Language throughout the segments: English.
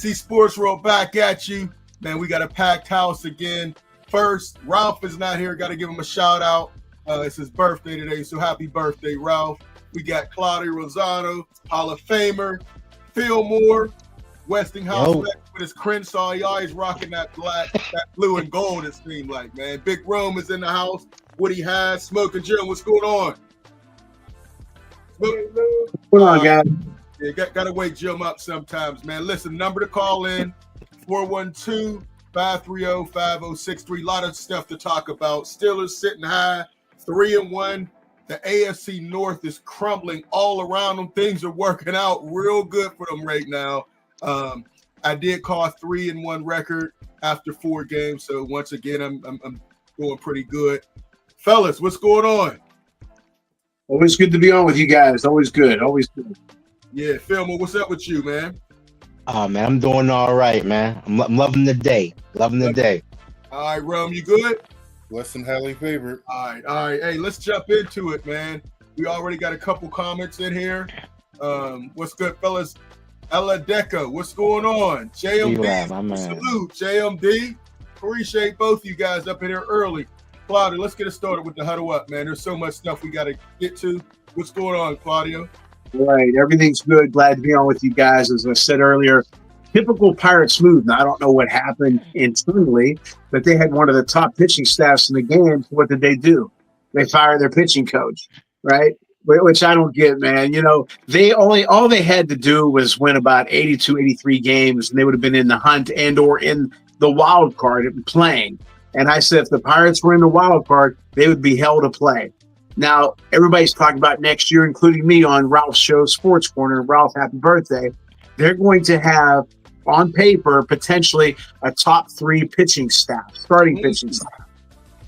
AFC Sports World back at you. Man, we got a packed house again. First, Ralph is not here. Got to give him a shout out. It's his birthday today, so happy birthday, Ralph. We got Claudio Rosado, Hall of Famer, Phil Moore, Westinghouse with his Crenshaw. He always rocking that blue and gold, it seemed like, man. Big Rome is in the house. Woody Has, Smoking Jim, what's going on? What's going on, guys? Yeah, got to wake Jim up sometimes, man. Listen, number to call in, 412-530-5063. A lot of stuff to talk about. Steelers sitting high, 3-1. The AFC North is crumbling all around them. Things are working out real good for them right now. I did call a 3-1 record after 4 games, so once again, I'm doing pretty good. Fellas, what's going on? Always good to be on with you guys. Always good. Always good. Yeah, Philmo, what's up with you, man? Oh, man, I'm doing all right, man. I'm loving the day. Loving the day. All right, Rum, you good? Blessed and highly favored. All right. Hey, let's jump into it, man. We already got a couple comments in here. What's good, fellas? Ella Deca, what's going on? JMD, salute, JMD. Appreciate both you guys up in here early. Claudio, let's get it started with the huddle up, man. There's so much stuff we got to get to. What's going on, Claudio? Right. Everything's good. Glad to be on with you guys. As I said earlier, typical Pirates move. Now, I don't know what happened internally, but they had one of the top pitching staffs in the game. What did they do? They fired their pitching coach, right? Which I don't get, man. You know, all they had to do was win about 82, 83 games, and they would have been in the hunt and or in the wild card and playing. And I said if the Pirates were in the wild card, they would be hell to play. Now, everybody's talking about next year, including me on Ralph's show, Sports Corner. Ralph, happy birthday. They're going to have, on paper, potentially a top 3 pitching staff, starting pitching staff.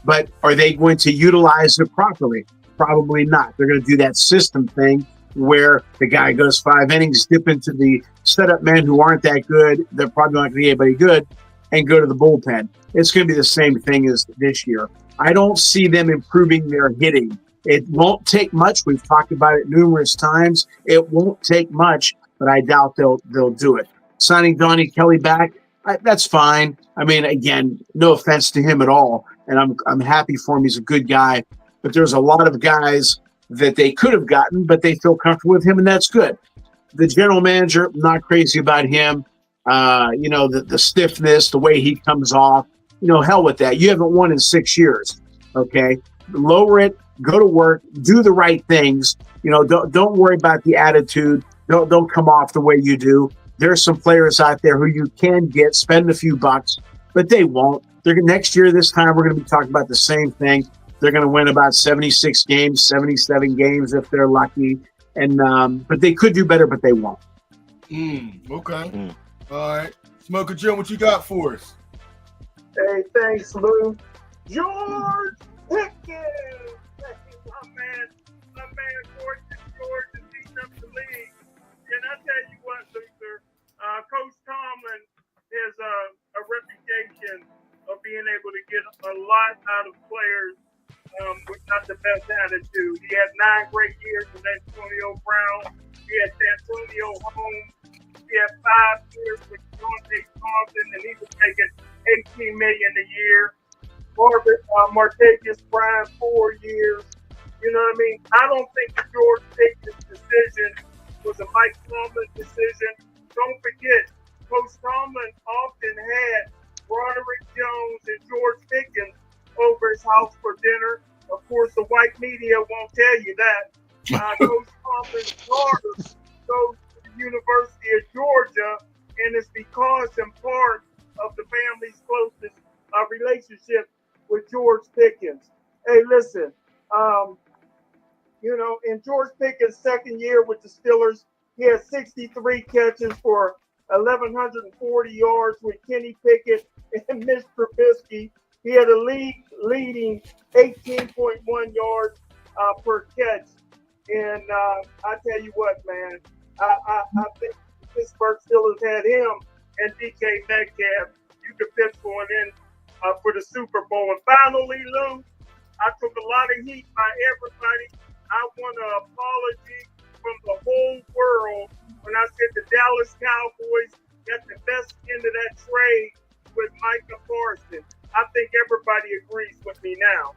But are they going to utilize it properly? Probably not. They're going to do that system thing where the guy goes 5 innings, dip into the setup men who aren't that good. They're probably not going to be anybody good, and go to the bullpen. It's going to be the same thing as this year. I don't see them improving their hitting. It won't take much. We've talked about it numerous times. It won't take much, but I doubt they'll do it. Signing Donnie Kelly back, that's fine. I mean, again, no offense to him at all, and I'm happy for him. He's a good guy. But there's a lot of guys that they could have gotten, but they feel comfortable with him, and that's good. The general manager, not crazy about him. The stiffness, the way he comes off. Hell with that. You haven't won in 6 years, okay? Lower it. Go to work, do the right things. Don't worry about the attitude. Don't come off the way you do. There's some players out there who you can get, spend a few bucks, but they won't. Next year, this time, we're going to be talking about the same thing. They're going to win about 76 games, 77 games if they're lucky. And but they could do better, but they won't. Okay. All right. Smoker Jim, what you got for us? Hey, thanks, Lou. George Pickens! My man, George is beating up the league. And I tell you what, Luther, Coach Tomlin has a reputation of being able to get a lot out of players with not the best attitude. He had 9 great years with Antonio Brown. He had Antonio Holmes. He had 5 years with Deontay Thompson, and he was making $18 million a year. Martavis Bryant, 4 years. You know what I mean? I don't think the George Pickens decision was a Mike Tomlin decision. Don't forget, Coach Tomlin often had Broderick Jones and George Pickens over his house for dinner. Of course, the white media won't tell you that. Coach Tomlin's daughter goes to the University of Georgia, and it's because and part of the family's closest relationship with George Pickens. Hey, listen, in George Pickens' second year with the Steelers, he had 63 catches for 1,140 yards with Kenny Pickett and Mitch Trubisky. He had a league-leading 18.1 yards per catch. And I tell you what, man, I think Pittsburgh Steelers had him and DK Metcalf. You could pitch going in for the Super Bowl. And finally, Lou, I took a lot of heat by everybody. I want an apology from the whole world when I said the Dallas Cowboys got the best end of that trade with Micah Parsons. I think everybody agrees with me now.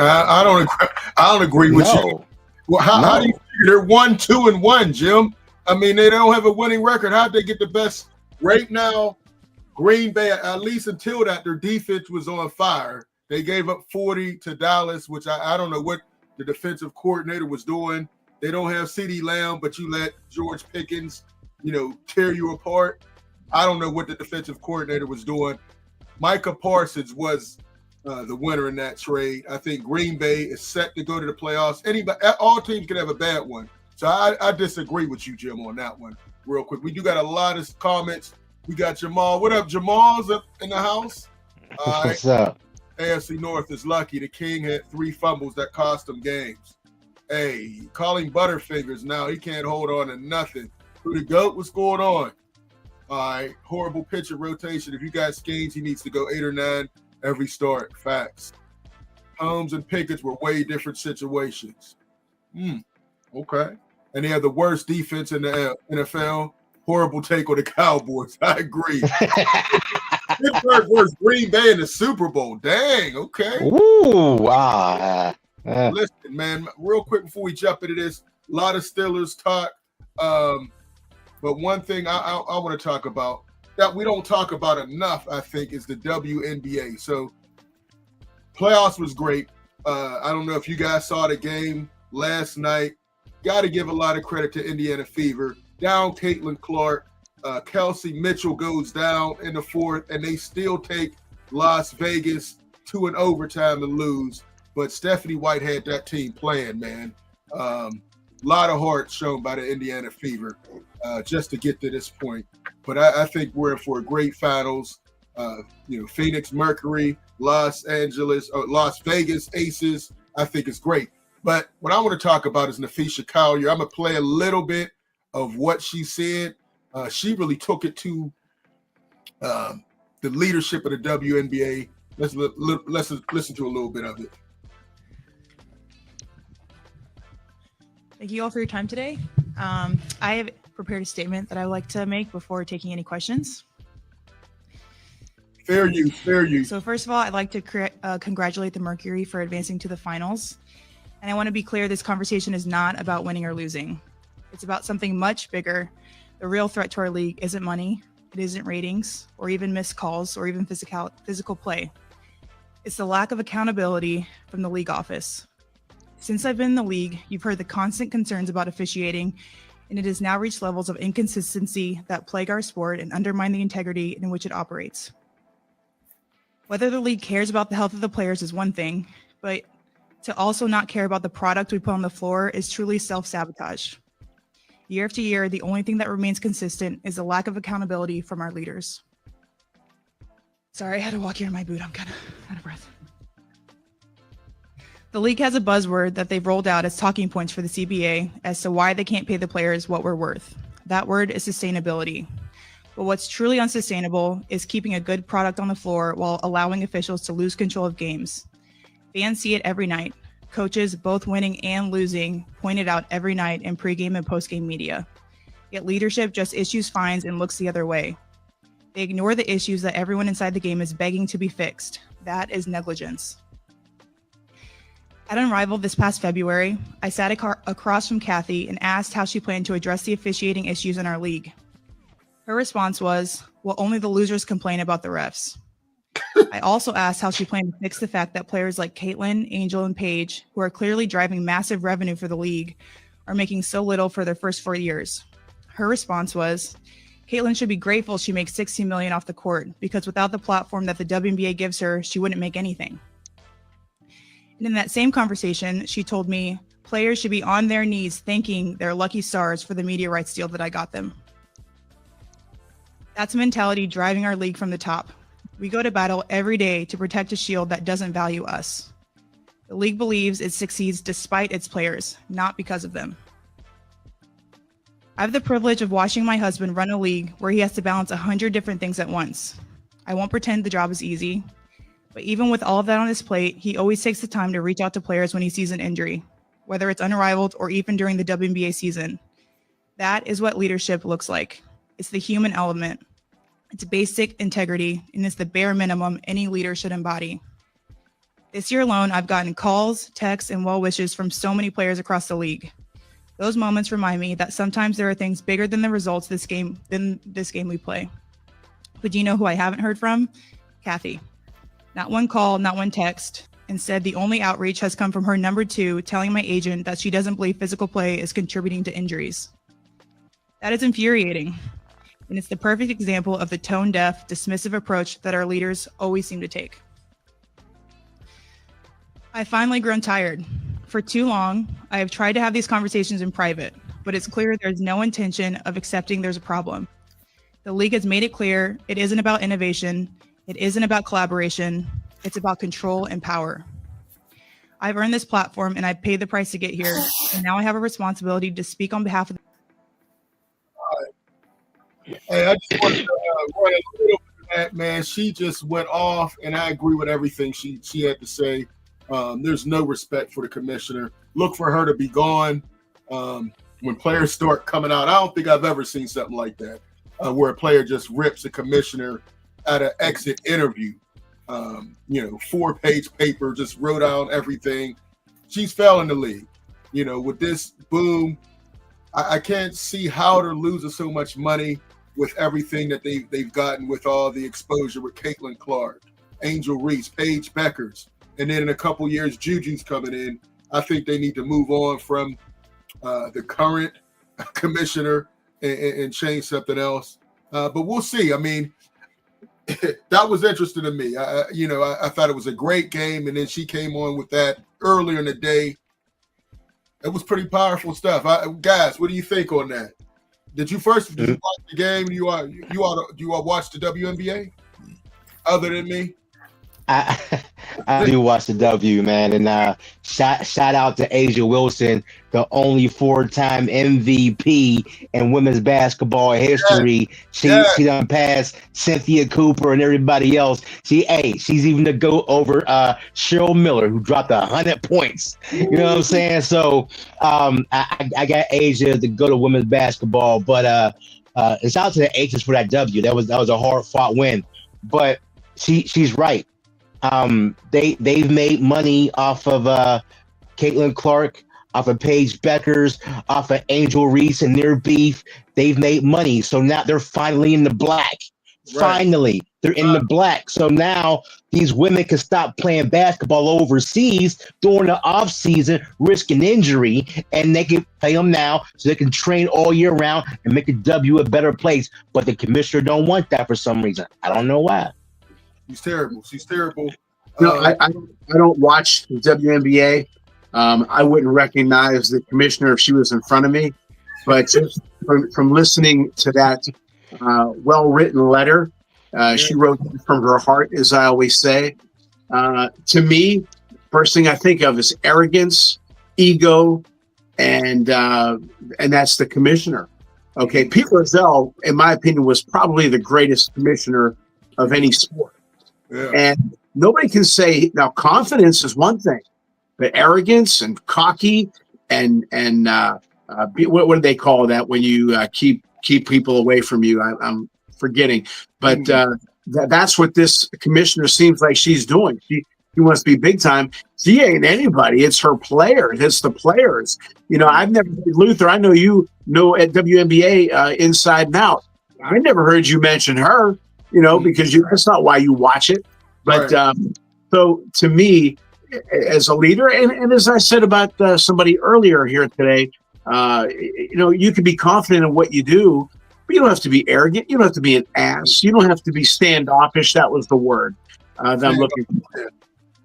I don't agree. I don't agree with you. Well, how do you figure they're 1-2-1, Jim? I mean, they don't have a winning record. How'd they get the best right now? Green Bay, at least until that, their defense was on fire. They gave up 40 to Dallas, which I don't know what the defensive coordinator was doing. They don't have CeeDee Lamb, but you let George Pickens, tear you apart. I don't know what the defensive coordinator was doing. Micah Parsons was the winner in that trade. I think Green Bay is set to go to the playoffs. All teams can have a bad one. So I disagree with you, Jim, on that one real quick. We do got a lot of comments. We got Jamal. What up, Jamal's up in the house? What's up? AFC North is lucky. The King had 3 fumbles that cost him games. Hey, calling Butterfingers now. He can't hold on to nothing. Who the GOAT? What's going on? All right, horrible pitcher rotation. If you got schemes, he needs to go 8 or 9 every start. Facts. Holmes and Pickett were way different situations. Okay. And they have the worst defense in the NFL. Horrible take on the Cowboys. I agree. Pittsburgh versus Green Bay in the Super Bowl. Dang, okay. Ooh, wow. Listen, man, real quick before we jump into this, a lot of Steelers talk. But one thing I want to talk about that we don't talk about enough, I think, is the WNBA. So playoffs was great. I don't know if you guys saw the game last night. Got to give a lot of credit to Indiana Fever. Down Caitlin Clark. Kelsey Mitchell goes down in the 4th, and they still take Las Vegas to an overtime and lose. But Stephanie White had that team playing, man. A lot of heart shown by the Indiana Fever just to get to this point. But I think we're in for a great finals. Phoenix Mercury, Las Vegas Aces. I think it's great. But what I want to talk about is Nafisha Collier. I'm going to play a little bit of what she said. She really took it to the leadership of the WNBA. Let's listen to a little bit of it. Thank you all for your time today. I have prepared a statement that I would like to make before taking any questions. Fair use. So first of all, I'd like to congratulate the Mercury for advancing to the finals. And I want to be clear, this conversation is not about winning or losing. It's about something much bigger. The real threat to our league isn't money, it isn't ratings, or even missed calls, or even physical play. It's the lack of accountability from the league office. Since I've been in the league, you've heard the constant concerns about officiating, and it has now reached levels of inconsistency that plague our sport and undermine the integrity in which it operates. Whether the league cares about the health of the players is one thing, but to also not care about the product we put on the floor is truly self-sabotage. Year after year, the only thing that remains consistent is the lack of accountability from our leaders. Sorry, I had to walk here in my boot. I'm kind of out of breath. The league has a buzzword that they've rolled out as talking points for the CBA as to why they can't pay the players what we're worth. That word is sustainability. But what's truly unsustainable is keeping a good product on the floor while allowing officials to lose control of games. Fans see it every night. Coaches, both winning and losing, point it out every night in pregame and postgame media. Yet leadership just issues fines and looks the other way. They ignore the issues that everyone inside the game is begging to be fixed. That is negligence. At Unrivaled this past February, I sat across from Kathy and asked how she planned to address the officiating issues in our league. Her response was, well, only the losers complain about the refs. I also asked how she planned to fix the fact that players like Caitlin, Angel, and Paige, who are clearly driving massive revenue for the league, are making so little for their first 4 years. Her response was, Caitlin should be grateful she makes $16 million off the court, because without the platform that the WNBA gives her, she wouldn't make anything. And in that same conversation, she told me players should be on their knees thanking their lucky stars for the media rights deal that I got them. That's a mentality driving our league from the top. We go to battle every day to protect a shield that doesn't value us. The league believes it succeeds despite its players, not because of them. I have the privilege of watching my husband run a league where he has to balance 100 different things at once. I won't pretend the job is easy, but even with all of that on his plate, he always takes the time to reach out to players when he sees an injury, whether it's Unrivaled or even during the WNBA season. That is what leadership looks like. It's the human element. It's basic integrity, and it's the bare minimum any leader should embody. This year alone, I've gotten calls, texts, and well wishes from so many players across the league. Those moments remind me that sometimes there are things bigger than the results than this game we play. But do you know who I haven't heard from? Kathy. Not one call, not one text. Instead, the only outreach has come from her number 2 telling my agent that she doesn't believe physical play is contributing to injuries. That is infuriating. And it's the perfect example of the tone-deaf, dismissive approach that our leaders always seem to take. I've finally grown tired. For too long, I have tried to have these conversations in private, but it's clear there's no intention of accepting there's a problem. The league has made it clear it isn't about innovation, it isn't about collaboration, it's about control and power. I've earned this platform and I paid the price to get here, and now I have a responsibility to speak on behalf of the Hey, I just wanted to run a little bit of that, man. She just went off, and I agree with everything she had to say. There's no respect for the commissioner. Look for her to be gone. When players start coming out, I don't think I've ever seen something like that, where a player just rips a commissioner at an exit interview. 4-page paper, just wrote down everything. She's failing the league. With this boom, I can't see how they're losing so much money with everything that they've gotten with all the exposure with Caitlin Clark, Angel Reese, Paige Beckers, and then in a couple years, Juju's coming in. I think they need to move on from the current commissioner and change something else. But we'll see. I mean, that was interesting to me. I thought it was a great game, and then she came on with that earlier in the day. It was pretty powerful stuff. Guys, what do you think on that? Did you watch the game? Do you all watch the WNBA other than me? I do watch the W, man, and shout out to Asia Wilson, the only 4-time MVP in women's basketball history. She done passed Cynthia Cooper and everybody else. She's even to go over Cheryl Miller, who dropped 100 points. You know what I'm saying? So I got Asia to go to women's basketball, but it's out to the H's for that W. That was a hard fought win, but she's right. They've made money off of Caitlin Clark, off of Paige Beckers, off of Angel Reese and their beef. They've made money, so now they're finally in the black. Right. Finally, they're in the black. So now these women can stop playing basketball overseas during the off season, risking injury, and they can play them now, so they can train all year round and make a W a better place. But the commissioner don't want that for some reason. I don't know why. She's terrible. I don't watch the WNBA. I wouldn't recognize the commissioner if she was in front of me. But just from listening to that well-written letter, she wrote from her heart, as I always say. To me, first thing I think of is arrogance, ego, and that's the commissioner. Okay, Pete Rozelle, in my opinion, was probably the greatest commissioner of any sport. Yeah. And nobody can say, now confidence is one thing, but arrogance and cocky and what do they call that when you keep people away from you? I'm forgetting, but that's what this commissioner seems like she's doing. She wants to be big time. She ain't anybody. It's her players. It's the players. I've never, Luther, I know you know at WNBA inside and out. I never heard you mention her. Because that's not why you watch it. But right. So to me, as a leader, and as I said about somebody earlier here today, you can be confident in what you do, but you don't have to be arrogant. You don't have to be an ass. You don't have to be standoffish. That was the word that I'm looking for.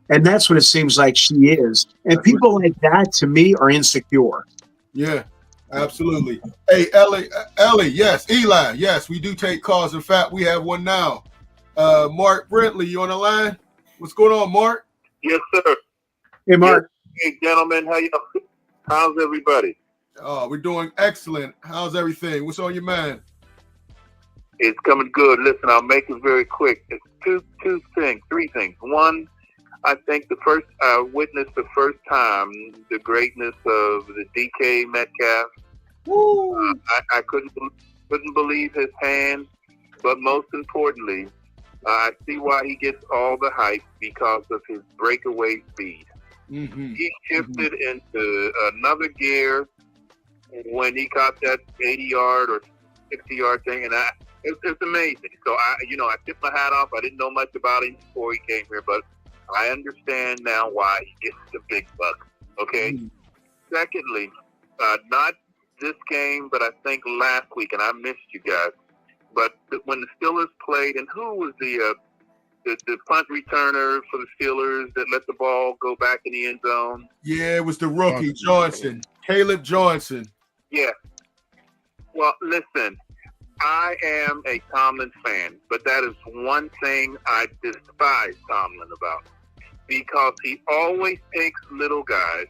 And that's what it seems like she is. And people like that, to me, are insecure. Yeah. Absolutely. Hey, Ellie, yes. Eli, yes, we do take calls. In fact, we have one now. Mark Brentley, you on the line? What's going on, Mark? Yes, sir. Hey, Mark. Hey, gentlemen, how's everybody? Oh, we're doing excellent. How's everything? What's on your mind? It's coming good. Listen, I'll make it very quick. It's three things. One, I think I witnessed the first time the greatness of the DK Metcalf. I couldn't believe his hand, but most importantly, I see why he gets all the hype because of his breakaway speed. Mm-hmm. He shifted into another gear when he caught that 80-yard or 60-yard thing, and it's amazing. So I tipped my hat off. I didn't know much about him before he came here, but I understand now why he gets the big bucks. Okay. Mm-hmm. Secondly, not this game, but I think last week, and I missed you guys. But when the Steelers played, and who was the punt returner for the Steelers that let the ball go back in the end zone? Yeah, it was the rookie Johnson, Caleb Johnson. Yeah. Well, listen, I am a Tomlin fan, but that is one thing I despise Tomlin about, because he always takes little guys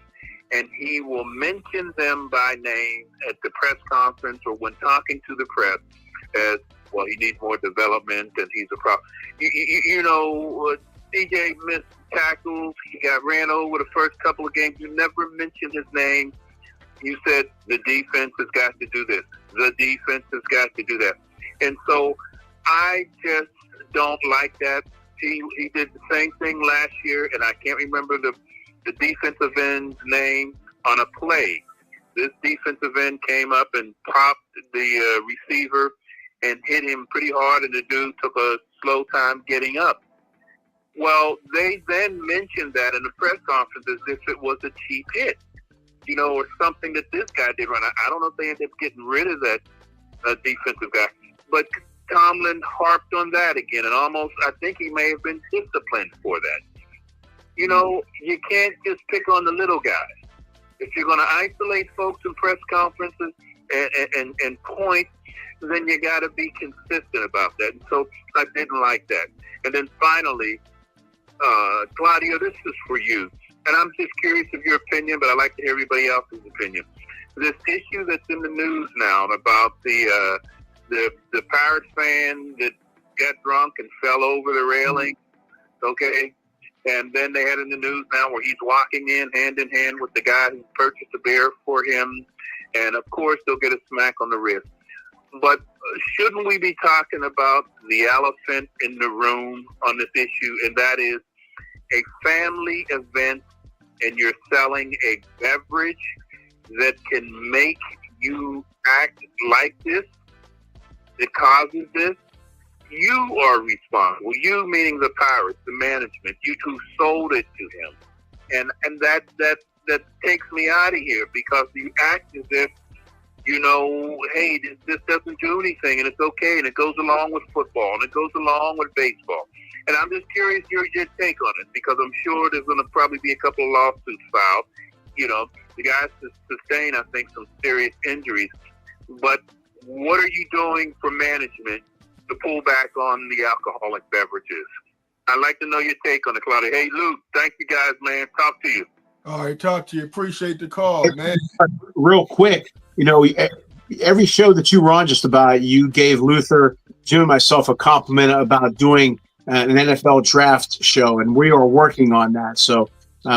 and he will mention them by name at the press conference or when talking to the press as, well, he needs more development and he's a problem. DJ missed tackles. He got ran over the first couple of games. You never mentioned his name. You said the defense has got to do this. The defense has got to do that. And so I just don't like that. He did the same thing last year, and I can't remember the defensive end's name on a play. This defensive end came up and popped the receiver and hit him pretty hard, and the dude took a slow time getting up. Well, they then mentioned that in the press conference as if it was a cheap hit, or something that this guy did wrong. I don't know if they ended up getting rid of that defensive guy, but Tomlin harped on that again, and I think he may have been disciplined for that. You can't just pick on the little guys. If you're going to isolate folks in press conferences and point, then you got to be consistent about that. And so I didn't like that. And then finally, Claudio, this is for you. And I'm just curious of your opinion, but I'd like to hear everybody else's opinion. This issue that's in the news now about the Pirates fan that got drunk and fell over the railing, okay? And then they had in the news now where he's walking in hand with the guy who purchased a beer for him. And, of course, they'll get a smack on the wrist. But shouldn't we be talking about the elephant in the room on this issue? And that is a family event, and you're selling a beverage that can make you act like this, that causes this. You are responsible. You, meaning the Pirates, the management, you two sold it to him. And that takes me out of here, because you act as if, hey, this doesn't do anything, and it's okay, and it goes along with football, and it goes along with baseball. And I'm just curious your take on it, because I'm sure there's going to probably be a couple of lawsuits filed. The guys sustain, I think, some serious injuries. But what are you doing for management to pull back on the alcoholic beverages? I'd like to know your take on it, Claudia. Hey, Luke, thank you guys, man. Talk to you. All right, talk to you. Appreciate the call, man. Real quick, every show that you were on just about, you gave Luther, Jim, and myself a compliment about doing an NFL draft show, and we are working on that. So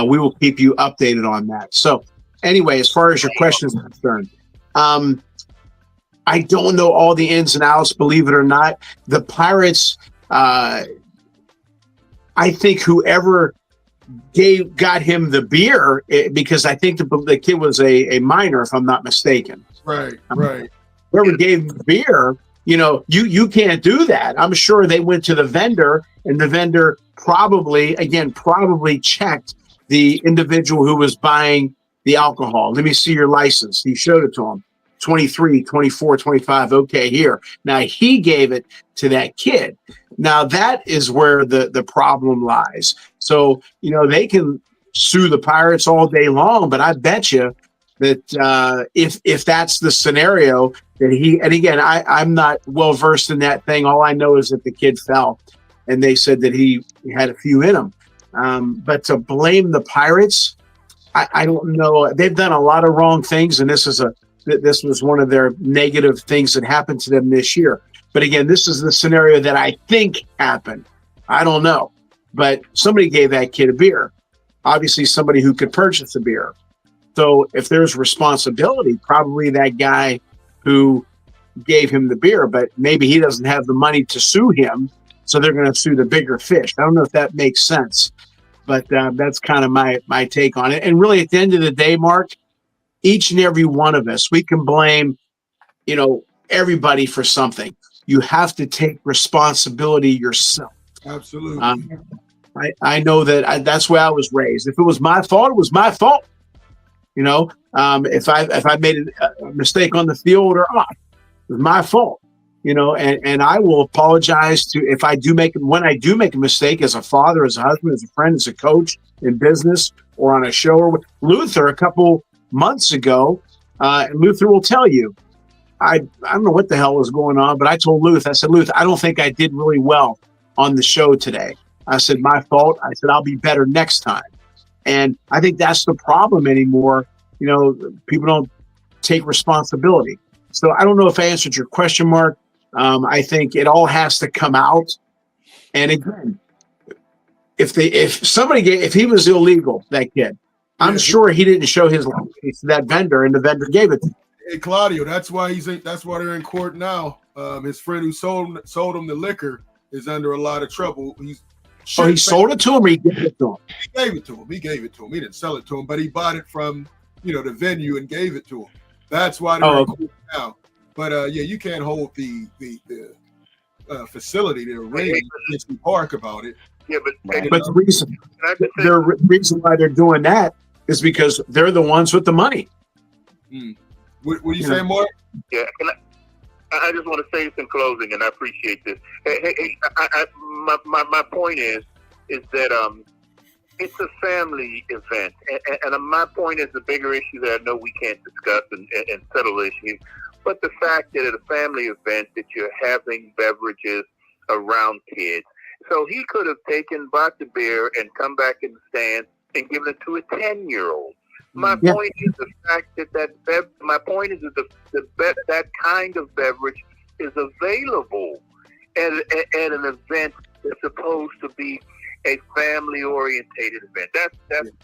we will keep you updated on that. So anyway, as far as your question is concerned, I don't know all the ins and outs, believe it or not. The Pirates, I think whoever got him the beer, because I think the kid was a minor, if I'm not mistaken. Right. Whoever gave him the beer, you can't do that. I'm sure they went to the vendor, and the vendor probably checked the individual who was buying the alcohol. Let me see your license. He showed it to him. 23, 24, 25. Okay, here. Now he gave it to that kid. Now that is where the problem lies. So, they can sue the Pirates all day long, but I bet you that if that's the scenario that and again, I'm not well versed in that thing. All I know is that the kid fell, and they said that he had a few in him. But to blame the Pirates, I don't know. They've done a lot of wrong things, and this was one of their negative things that happened to them this year. But again, this is the scenario that I think happened. I don't know. But somebody gave that kid a beer. Obviously, somebody who could purchase a beer. So if there's responsibility, probably that guy who gave him the beer, but maybe he doesn't have the money to sue him, so they're going to sue the bigger fish. I don't know if that makes sense, but that's kind of my take on it. And really, at the end of the day, Mark, each and every one of us, we can blame, everybody for something. You have to take responsibility yourself. Absolutely. I know that's where I was raised. If it was my fault, it was my fault. If I made a mistake on the field or off, it was my fault. And I will apologize when I do make a mistake as a father, as a husband, as a friend, as a coach in business or on a show. Or Luther a couple months ago, and Luther will tell you, I don't know what the hell was going on, but I told Luther, I don't think I did really well on the show today. I said, my fault. I said, I'll be better next time. And I think that's the problem anymore. People don't take responsibility. So I don't know if I answered your question, Mark. I think it all has to come out. And again, if he was illegal, that kid, I'm sure he didn't show his license to that vendor, and the vendor gave it to him. Hey, Claudio, that's why they're in court now. His friend who sold him the liquor is under a lot of trouble. He sold it to him, or he gave it to him? He gave it to him. He didn't sell it to him, but he bought it from the venue and gave it to him. That's why they're in court now. But you can't hold the facility there. Ring Park about it. Yeah, but the reason why they're doing that is because they're the ones with the money. What do you say, Mark? Yeah, and I just want to say this in closing, and I appreciate this. My point is that it's a family event, and my point is the bigger issue that I know we can't discuss and settle issues, but the fact that at a family event that you're having beverages around kids. So he could have bought the beer and come back in the stand and given it to a 10-year-old. My point is the fact that that kind of beverage is available at an event that's supposed to be a family-orientated event. That's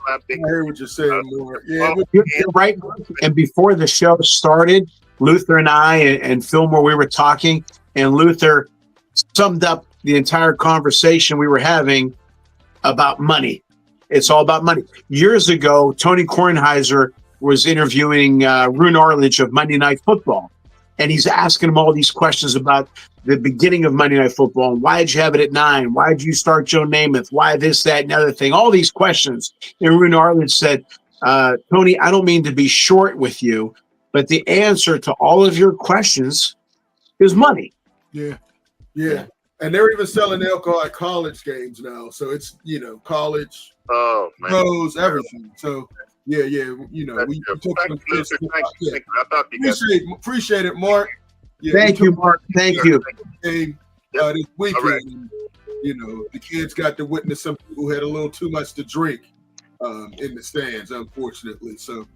my big. I hear what you're saying, more. Yeah, you're right. And before the show started, Luther and I and Fillmore, we were talking, and Luther summed up the entire conversation we were having about money. It's all about money. Years ago, Tony Kornheiser was interviewing Roone Arledge of Monday Night Football, and he's asking him all these questions about the beginning of Monday Night Football. And why did you have it at 9? Why did you start Joe Namath? Why this, that, and the other thing? All these questions. And Roone Arledge said, Tony, I don't mean to be short with you, but the answer to all of your questions is money. Yeah. And they're even selling alcohol at college games now. So it's, college, pros, everything. So, we took some kids. Appreciate it, Mark. Yeah, Thank you, Mark. Thank you. This weekend, right. The kids got to witness some people who had a little too much to drink in the stands, unfortunately. So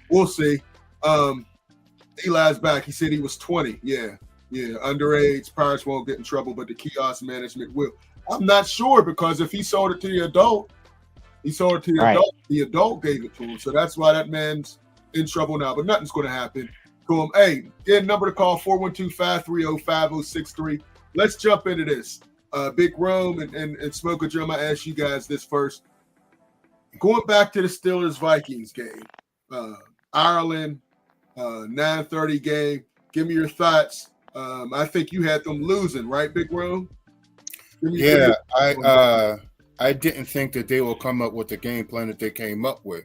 we'll see. Eli's back. He said he was 20. Yeah, underage. Parents won't get in trouble, but the kiosk management will. I'm not sure, because if he sold it to the adult, the adult gave it to him. So that's why that man's in trouble now. But nothing's going to happen to him. Hey, get a number to call, 412-530-5063. Let's jump into this. Big Rome and Smoker Drum, I ask you guys this first. Going back to the Steelers-Vikings game, Ireland, 9:30 game. Give me your thoughts. I think you had them losing, right, Big Rome? Yeah, I didn't think that they will come up with the game plan that they came up with,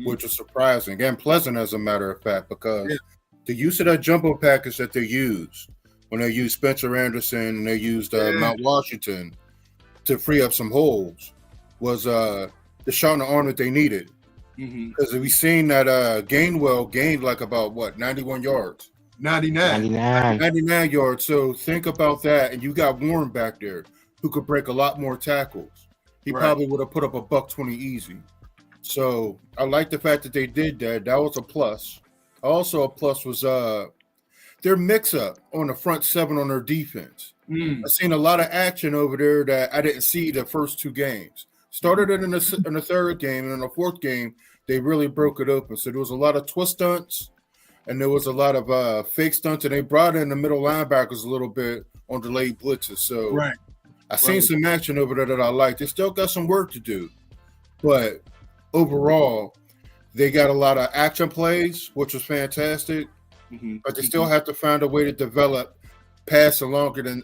which was surprising and pleasant, as a matter of fact, because the use of that jumbo package that they used when they used Spencer Anderson and they used Mount Washington to free up some holes was the shot in the arm that they needed. Because we've seen that Gainwell gained like about 91 yards. 99 yards. So think about that, and you got Warren back there who could break a lot more tackles. He probably would have put up a $120 easy. So I like the fact that they did that. That was a plus. Also a plus was their mix-up on the front seven on their defense. I've seen a lot of action over there that I didn't see the first two games. Started it in the third game, and in the fourth game, they really broke it open. So there was a lot of twist stunts, and there was a lot of fake stunts, and they brought in the middle linebackers a little bit on delayed blitzes. So Right. I seen some action over there that I liked. They still got some work to do, but overall, they got a lot of action plays, which was fantastic. But they still have to find a way to develop passing longer than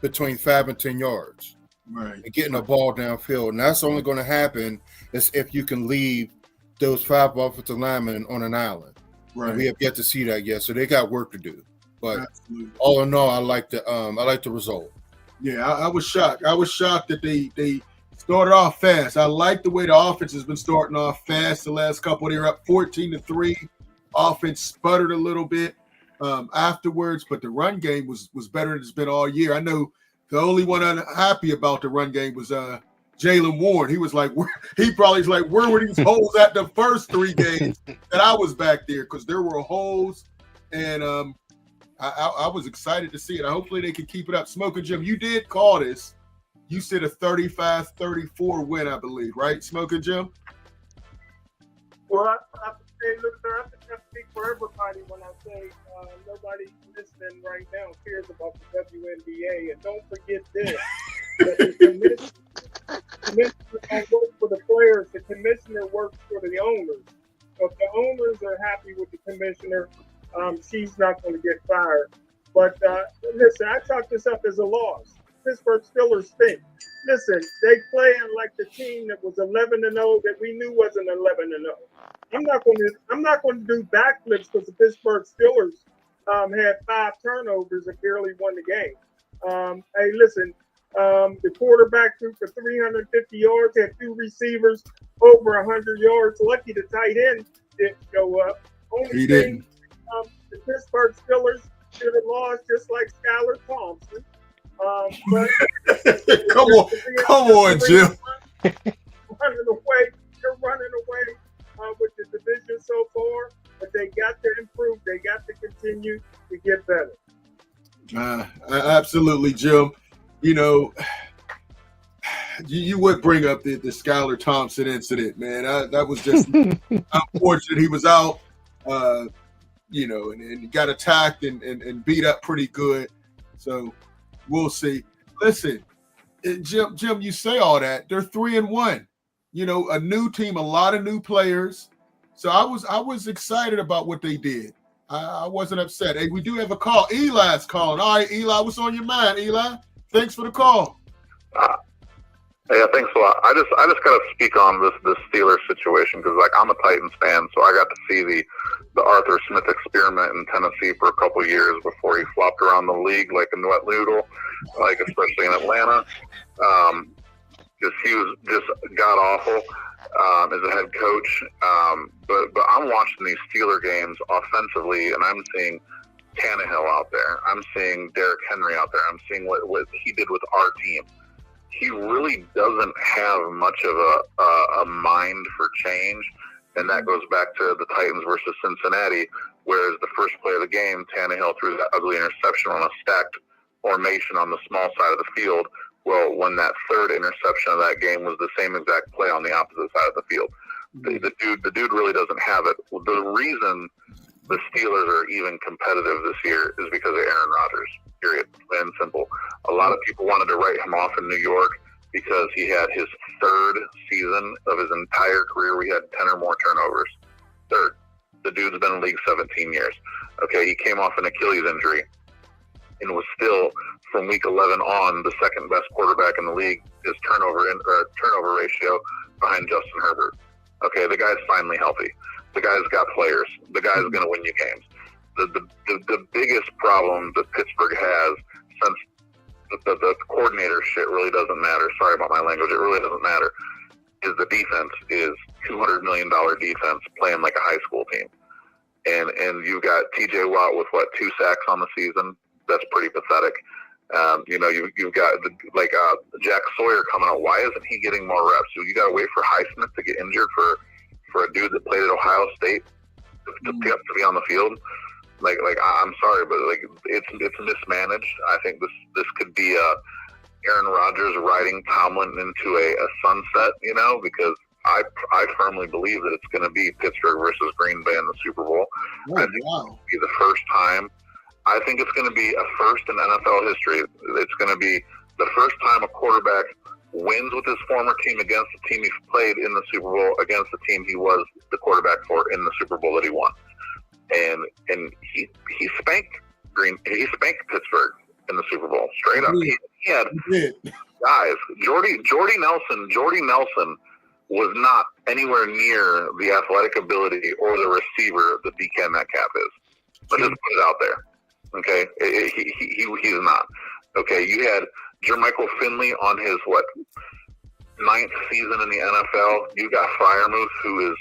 between 5 and 10 yards. Right. And getting a ball downfield. And that's only going to happen is if you can leave those 5 offensive linemen on an island. Right. And we have yet to see that yet. So they got work to do. But Absolutely. all in all, I like the result. Yeah, I was shocked. I was shocked that they started off fast. I like the way the offense has been starting off fast the last couple. They were up 14-3. Offense sputtered a little bit afterwards, but the run game was better than it's been all year. I know the only one unhappy about the run game was Jalen Warren. He was like, where were these holes at the first 3 games that I was back there? Because there were holes, and I was excited to see it. Hopefully they can keep it up. Smoking Jim, you did call this. You said a 35-34 win, I believe, right, Smoking Jim? Well, I have to say, look, sir, I think I speak for everybody when I say nobody listening right now cares about the WNBA. And don't forget this, that the commissioner don't work for the players. The commissioner works for the owners. So if the owners are happy with the commissioner, she's not going to get fired. But listen, I chalk this up as a loss. Pittsburgh Steelers stink. Listen, they playing like the team that was 11-0 that we knew wasn't 11-0. I'm not going to do backflips because the Pittsburgh Steelers had 5 turnovers and barely won the game. Hey, listen, the quarterback threw for 350 yards, had 2 receivers over 100 yards. Lucky the tight end didn't show up. He didn't. The Pittsburgh Steelers should have lost just like Skylar Thompson. But come on, Jim. They're running away with the division so far, but they got to improve. They got to continue to get better. Absolutely, Jim. You know, you would bring up the Skylar Thompson incident, man. That was just unfortunate. He was out, and got attacked and beat up pretty good. So we'll see. Listen, Jim, you say all that. They're 3-1. You know, a new team, a lot of new players. So I was excited about what they did. I wasn't upset. Hey, we do have a call. Eli's calling. All right, Eli, what's on your mind, Eli? Thanks for the call. Yeah, thanks a lot. I just got to speak on this Steelers situation because, like, I'm a Titans fan, so I got to see the Arthur Smith experiment in Tennessee for a couple of years before he flopped around the league like a wet noodle, like especially in Atlanta. Because he was just god awful as a head coach. But I'm watching these Steeler games offensively, and I'm seeing Tannehill out there. I'm seeing Derrick Henry out there. I'm seeing what he did with our team. He really doesn't have much of a mind for change, and that goes back to the Titans versus Cincinnati, whereas the first play of the game, Tannehill threw that ugly interception on a stacked formation on the small side of the field. Well, when that third interception of that game was the same exact play on the opposite side of the field. The dude really doesn't have it. The reason the Steelers are even competitive this year is because of Aaron Rodgers, period, plain and simple. A lot of people wanted to write him off in New York because he had his 3rd season of his entire career where he had 10 or more turnovers. 3rd. The dude's been in the league 17 years. Okay, he came off an Achilles injury and was still, from week 11 on, the 2nd best quarterback in the league. His turnover ratio behind Justin Herbert. Okay, the guy's finally healthy. The guy's got players. The guy's going to win you games. The biggest problem that Pittsburgh has, since the coordinator shit really doesn't matter. Sorry about my language. It really doesn't matter. Is the defense is $200 million defense playing like a high school team, and you've got T.J. Watt with 2 sacks on the season. That's pretty pathetic. You've got Jack Sawyer coming out. Why isn't he getting more reps? So you got to wait for Highsmith to get injured for a dude that played at Ohio State to be on the field. I'm sorry, but it's mismanaged. I think this could be Aaron Rodgers riding Tomlin into a sunset, because I firmly believe that it's going to be Pittsburgh versus Green Bay in the Super Bowl. Oh, I think it'll be the first time. I think it's going to be a first in NFL history. It's going to be the first time a quarterback wins with his former team against the team he played in the Super Bowl against the team he was the quarterback for in the Super Bowl that he won. And he spanked Pittsburgh in the Super Bowl straight up. He had guys. Jordy Nelson was not anywhere near the athletic ability or the receiver that DK Metcalf is. Let's just put it out there. Okay, he's not. Okay, you had Jermichael Finley on his 9th season in the NFL. You got Freiermuth, who is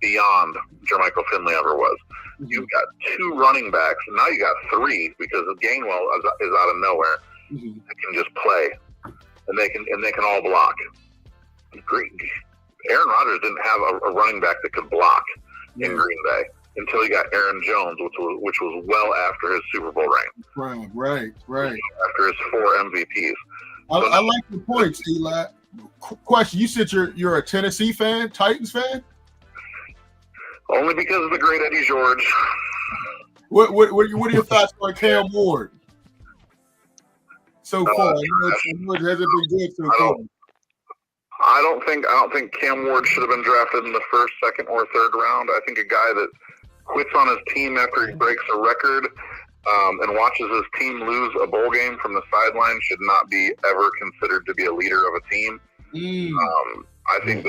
beyond Jermichael Finley ever was. You've got 2 running backs. Now you got 3 because Gainwell is out of nowhere. They can just play, and they can all block. Aaron Rodgers didn't have a running back that could block in Green Bay until he got Aaron Jones, which was well after his Super Bowl reign. Right. After his 4 MVPs. I like your points, Eli. Question: you said you're a Tennessee fan, Titans fan? Only because of the great Eddie George. What are your thoughts on Cam Ward so far? It hasn't been good so far. I don't think Cam Ward should have been drafted in the 1st, 2nd, or 3rd round. I think a guy that quits on his team after he breaks a record and watches his team lose a bowl game from the sideline should not be ever considered to be a leader of a team. I think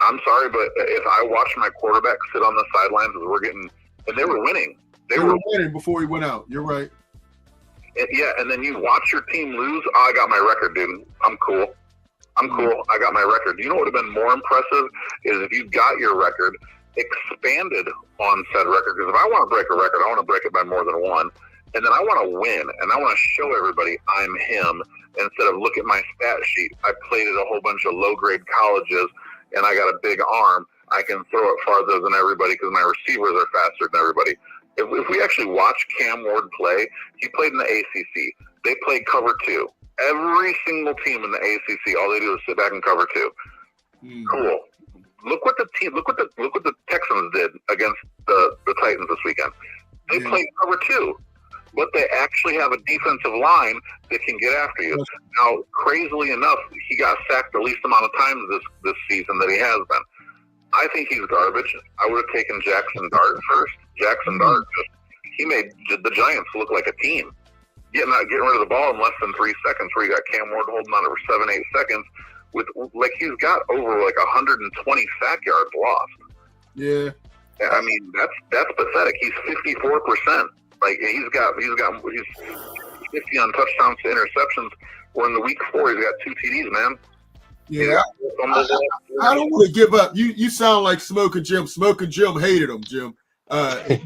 I'm sorry, but if I watch my quarterback sit on the sidelines and they were winning. They were winning before he went out. You're right. And then you watch your team lose. Oh, I got my record, dude. I'm cool. I got my record. You know what would have been more impressive is if you got your record, expanded on said record. Because if I want to break a record, I want to break it by more than 1. And then I want to win, and I want to show everybody I'm him. Instead of look at my stat sheet, I played at a whole bunch of low-grade colleges, and I got a big arm. I can throw it farther than everybody because my receivers are faster than everybody. If we actually watch Cam Ward play, he played in the ACC. They played cover 2. Every single team in the ACC, all they do is sit back and cover 2. Cool. Look what the Texans did against the Titans this weekend. They played cover 2, but they actually have a defensive line that can get after you. Now, crazily enough, he got sacked the least amount of times this season that he has been. I think he's garbage. I would have taken Jackson Dart first. Jackson Dart he made the Giants look like a team. Getting rid of the ball in less than 3 seconds, where you got Cam Ward holding on for 7-8 seconds, with he's got over 120 sack yards lost. Yeah, I mean that's pathetic. He's 54%. He's 50 on touchdowns to interceptions. Where in the week 4 he's got 2 TDs, man. Yeah, I don't want to give up. You sound like Smoking Jim. Smoking Jim hated him, Jim. I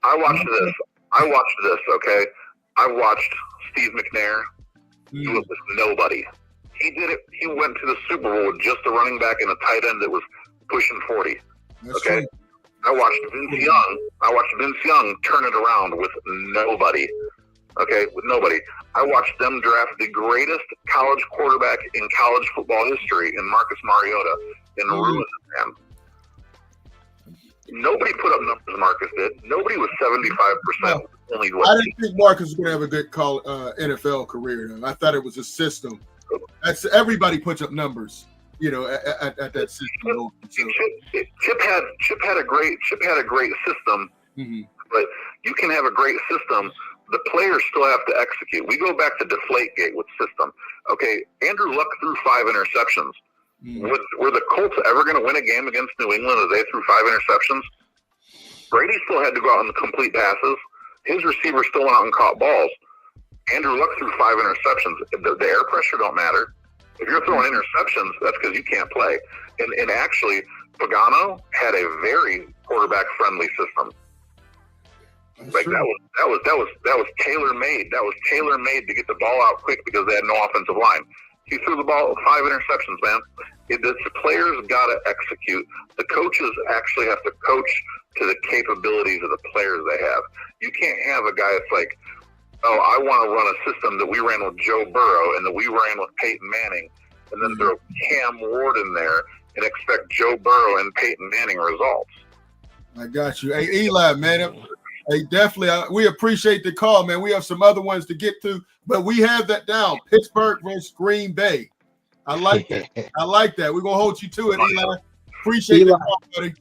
watched this. Okay, I watched Steve McNair do it with nobody. He did it. He went to the Super Bowl with just a running back and a tight end that was pushing 40. Okay, true. I watched Vince Young turn it around with nobody. Okay, with nobody. I watched them draft the greatest college quarterback in college football history in Marcus Mariota and ruin him. Nobody put up numbers Marcus did. Nobody was 75%. I didn't think Marcus was going to have a good NFL career. I thought it was a system. Everybody puts up numbers, at that system. Chip had a great system, but you can have a great system. The players still have to execute. We go back to Deflategate with system. Okay, Andrew Luck threw 5 interceptions. Were the Colts ever going to win a game against New England as they threw 5 interceptions? Brady still had to go out and complete passes. His receivers still went out and caught balls. Andrew Luck threw 5 interceptions. The air pressure don't matter. If you're throwing interceptions, that's because you can't play. And actually, Pagano had a very quarterback-friendly system. That was tailor made. That was tailor made to get the ball out quick because they had no offensive line. He threw the ball 5 interceptions, man. The players got to execute. The coaches actually have to coach to the capabilities of the players they have. You can't have a guy that's like, oh, I want to run a system that we ran with Joe Burrow and that we ran with Peyton Manning, and then throw Cam Ward in there and expect Joe Burrow and Peyton Manning results. I got you. Hey, Eli, man. Hey, definitely. We appreciate the call, man. We have some other ones to get to, but we have that down. Pittsburgh versus Green Bay. I like that. I like that. We're going to hold you to it, Eli. Appreciate the call, buddy.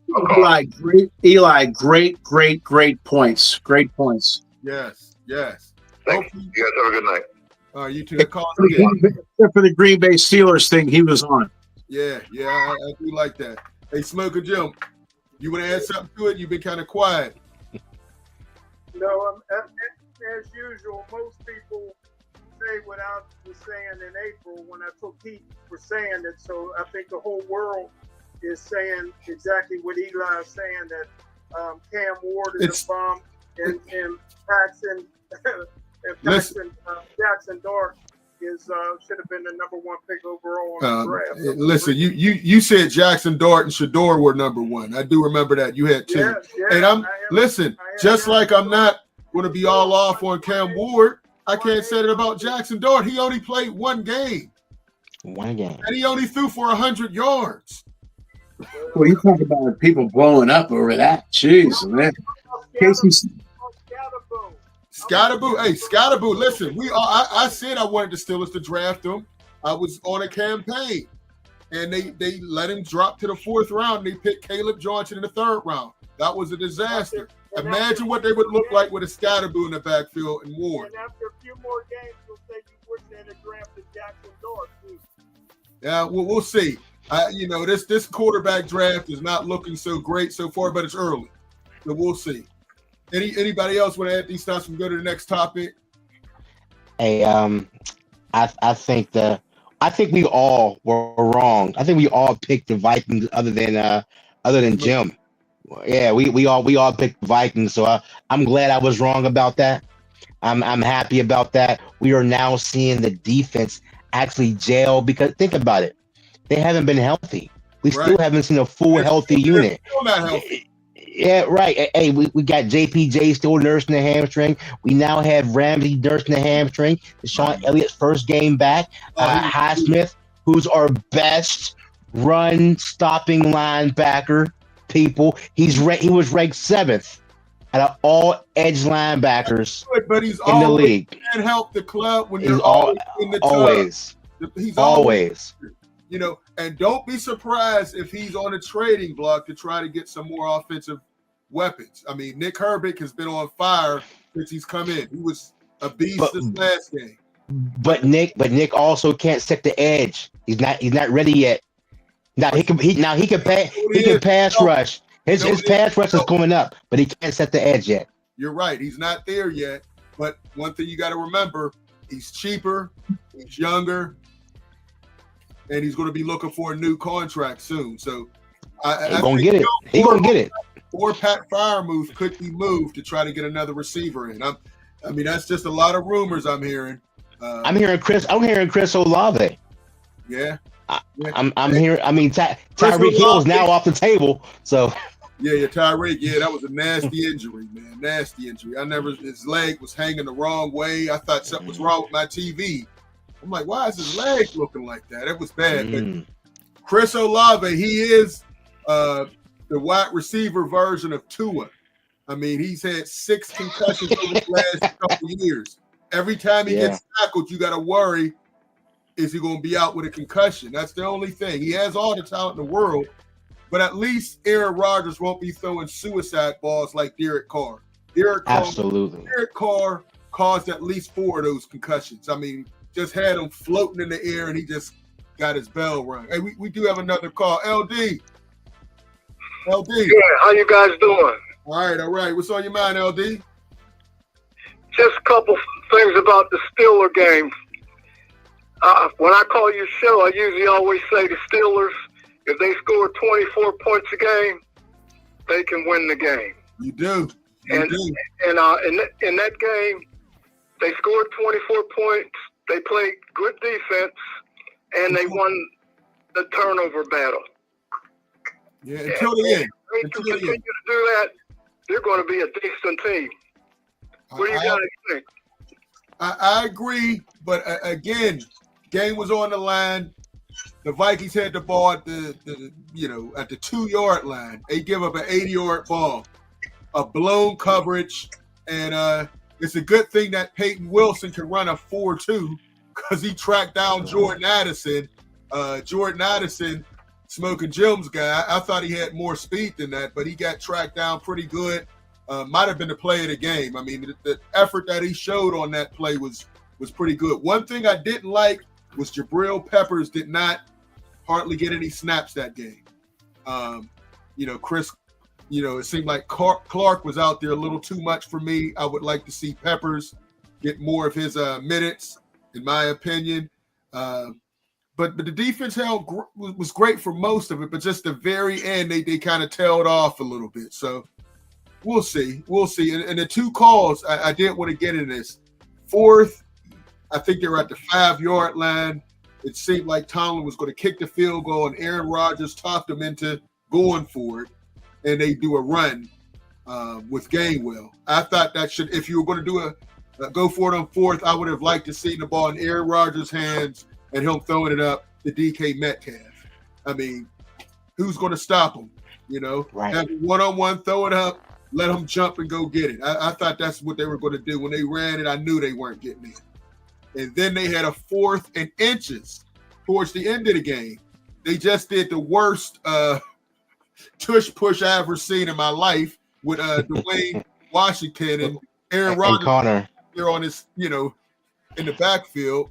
Eli, great points. Great points. Yes. Thanks. You guys have a good night. All right, you two. Call again. Except for the Green Bay Steelers thing he was on. Yeah, I do like that. Hey, Smoker Jim, you want to add something to it? You've been kind of quiet. No, as usual, most people say what I was saying in April when I took heat for saying it. So I think the whole world is saying exactly what Eli is saying, that Cam Ward is a bomb and Paxton Jackson Dart should have been the number 1 pick overall on the draft. Listen, you said Jackson Dart and Shador were number 1. I do remember that. You had 2. Yeah, and just like I'm not going to be all off on Cam Ward, I can't say that about Jackson Dart. He only played 1 game. 1 game. And he only threw for 100 yards. Well, you talk about people blowing up over that. Jeez, man. Scottaboo. Hey, Scottaboo, listen, I said I wanted the Steelers to draft him. I was on a campaign. And they let him drop to the 4th round. They picked Caleb Johnson in the 3rd round. That was a disaster. Imagine what they would look like with a Scottaboo in the backfield and Ward. And after a few more games, you'll say you wish they had drafted Jackson Dart, too. Yeah, well, we'll see. This quarterback draft is not looking so great so far, but it's early. So we'll see. Anybody else want to add these thoughts? We go to the next topic. Hey, I think we all were wrong. I think we all picked the Vikings other than Jim. Yeah, we all picked the Vikings. So I'm glad I was wrong about that. I'm happy about that. We are now seeing the defense actually gel, because think about it. They haven't been healthy. We still haven't seen a full healthy unit. Still not healthy. Yeah, right. Hey, we got JPJ still nursing the hamstring. We now have Ramsey nursing the hamstring. Deshaun Elliott's first game back. Highsmith, who's our best run-stopping linebacker, people. He was ranked 7th out of all edge linebackers but he's in the league. Can't help the club when He's they're in the always. He's always. And don't be surprised if he's on a trading block to try to get some more offensive weapons. I mean, Nick Herbig has been on fire since he's come in. He was a beast this last game. But Nick also can't set the edge. He's not ready yet. Now he can pass rush. His pass rush is going up, but he can't set the edge yet. You're right. He's not there yet. But one thing you got to remember, he's cheaper, he's younger, and he's going to be looking for a new contract soon. So he's going to get it. He's going to get it. Or Pat Freiermuth could be moved to try to get another receiver in. I mean, that's just a lot of rumors I'm hearing. I'm hearing Chris Olave. Yeah. I'm hearing. I mean, Tyreek Hill is now off the table. So. Yeah, Tyreek. Yeah, that was a nasty injury, man. Nasty injury. His leg was hanging the wrong way. I thought something was wrong with my TV. I'm like, why is his leg looking like that? It was bad. But Chris Olave, he is the wide receiver version of Tua. I mean, he's had 6 concussions over the last couple of years. Every time he gets tackled, you got to worry, is he going to be out with a concussion? That's the only thing. He has all the talent in the world, but at least Aaron Rodgers won't be throwing suicide balls like Derek Carr. Absolutely. Derek Carr caused at least 4 of those concussions. I mean, just had him floating in the air, and he just got his bell rung. Hey, we do have another call. LD. Yeah, how you guys doing? All right. What's on your mind, LD? Just a couple things about the Steeler game. When I call your show, I usually always say the Steelers, if they score 24 points a game, they can win the game. You do. In that game, they scored 24 points. They played good defense, and they won the turnover battle. Yeah, until the end. If you continue to do that, they're going to be a decent team. What do you guys think? I agree, but again, game was on the line. The Vikings had the ball at the 2-yard line. They give up an 80-yard ball, a blown coverage, and it's a good thing that Peyton Wilson can run a 4.2 because he tracked down Jordan Addison. Jordan Addison, Smoking Jim's guy. I thought he had more speed than that, but he got tracked down pretty good. Might have been the play of the game. I mean, the effort that he showed on that play was pretty good. One thing I didn't like was Jabril Peppers did not hardly get any snaps that game. Chris, it seemed like Clark was out there a little too much for me. I would like to see Peppers get more of his minutes, in my opinion. But the defense was great for most of it, but just the very end, they kind of tailed off a little bit. So we'll see. And the two calls, I did want to get in this. Fourth, I think they were at the 5-yard line. It seemed like Tomlin was going to kick the field goal, and Aaron Rodgers talked him into going for it, and they do a run with Gainwell. I thought that if you were going to do go for it on fourth, I would have liked to see the ball in Aaron Rodgers' hands and him throwing it up to DK Metcalf. I mean, who's going to stop him? Right. Have one-on-one, throw it up, let him jump and go get it. I thought that's what they were going to do. When they ran it, I knew they weren't getting it. And then they had a 4th and inches towards the end of the game. They just did the worst tush push I ever seen in my life with Dwayne Washington and Aaron Rodgers. Connor. They're on his, in the backfield.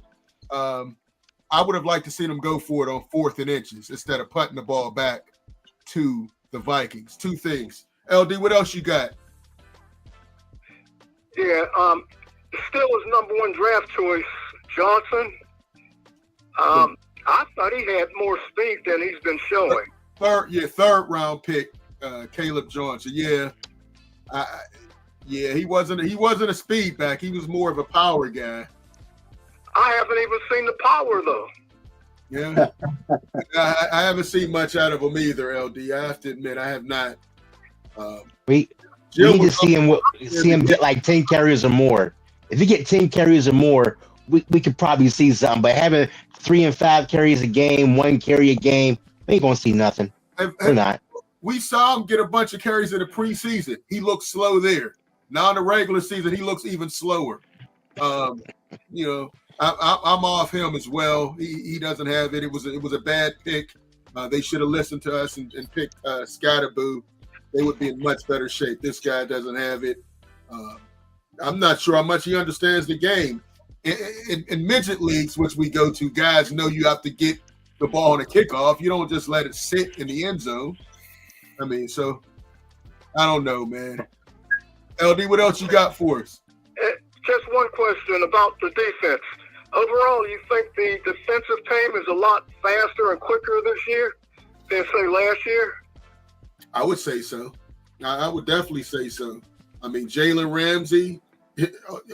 I would have liked to see them go for it on 4th and inches instead of punting the ball back to the Vikings. Two things. LD, what else you got? Yeah, still his number 1 draft choice, Johnson. I thought he had more speed than he's been showing. Third round pick, Caleb Johnson. Yeah, he wasn't a speed back. He was more of a power guy. I haven't even seen the power though. Yeah, I haven't seen much out of him either. LD, I have to admit, I have not. We need to see him get like 10 carries or more. If you get 10 carries or more, we could probably see something. But having 3 and 5 carries a game, 1 carry a game, we ain't gonna see nothing. We're not. We saw him get a bunch of carries in the preseason. He looked slow there. Now in the regular season, he looks even slower. I'm off him as well. He doesn't have it. It was a bad pick. They should have listened to us and picked Scatterboo. They would be in much better shape. This guy doesn't have it. I'm not sure how much he understands the game. In midget leagues, which we go to, guys know you have to get the ball on a kickoff. You don't just let it sit in the end zone. I mean, so I don't know, man. LD, what else you got for us? Just one question about the defense. Overall, you think the defensive team is a lot faster and quicker this year than, say, last year? I would say so. I would definitely say so. I mean, Jalen Ramsey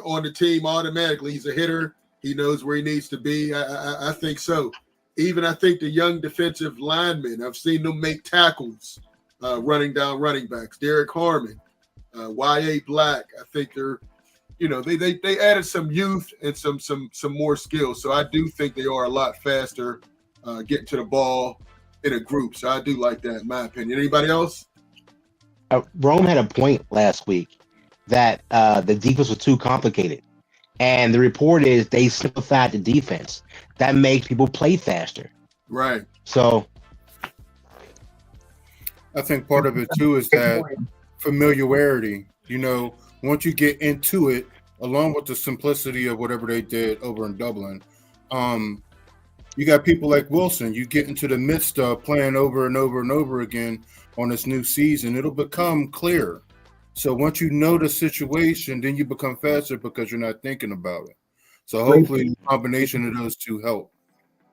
on the team automatically. He's a hitter. He knows where he needs to be. I think so. Even I think the young defensive linemen, I've seen them make tackles running down running backs. Derek Harmon, Y.A. Black. I think they're, they added some youth and some more skills. So I do think they are a lot faster getting to the ball in a group. So I do like that, in my opinion. Anybody else? Rome had a point last week that the defense was too complicated. And the report is they simplified the defense. That makes people play faster. Right. So I think part of it too is that familiarity. Once you get into it, along with the simplicity of whatever they did over in Dublin, you got people like Wilson. You get into the midst of playing over and over and over again on this new season, it'll become clear. So once you know the situation, then you become faster because you're not thinking about it. So hopefully the combination of those two help.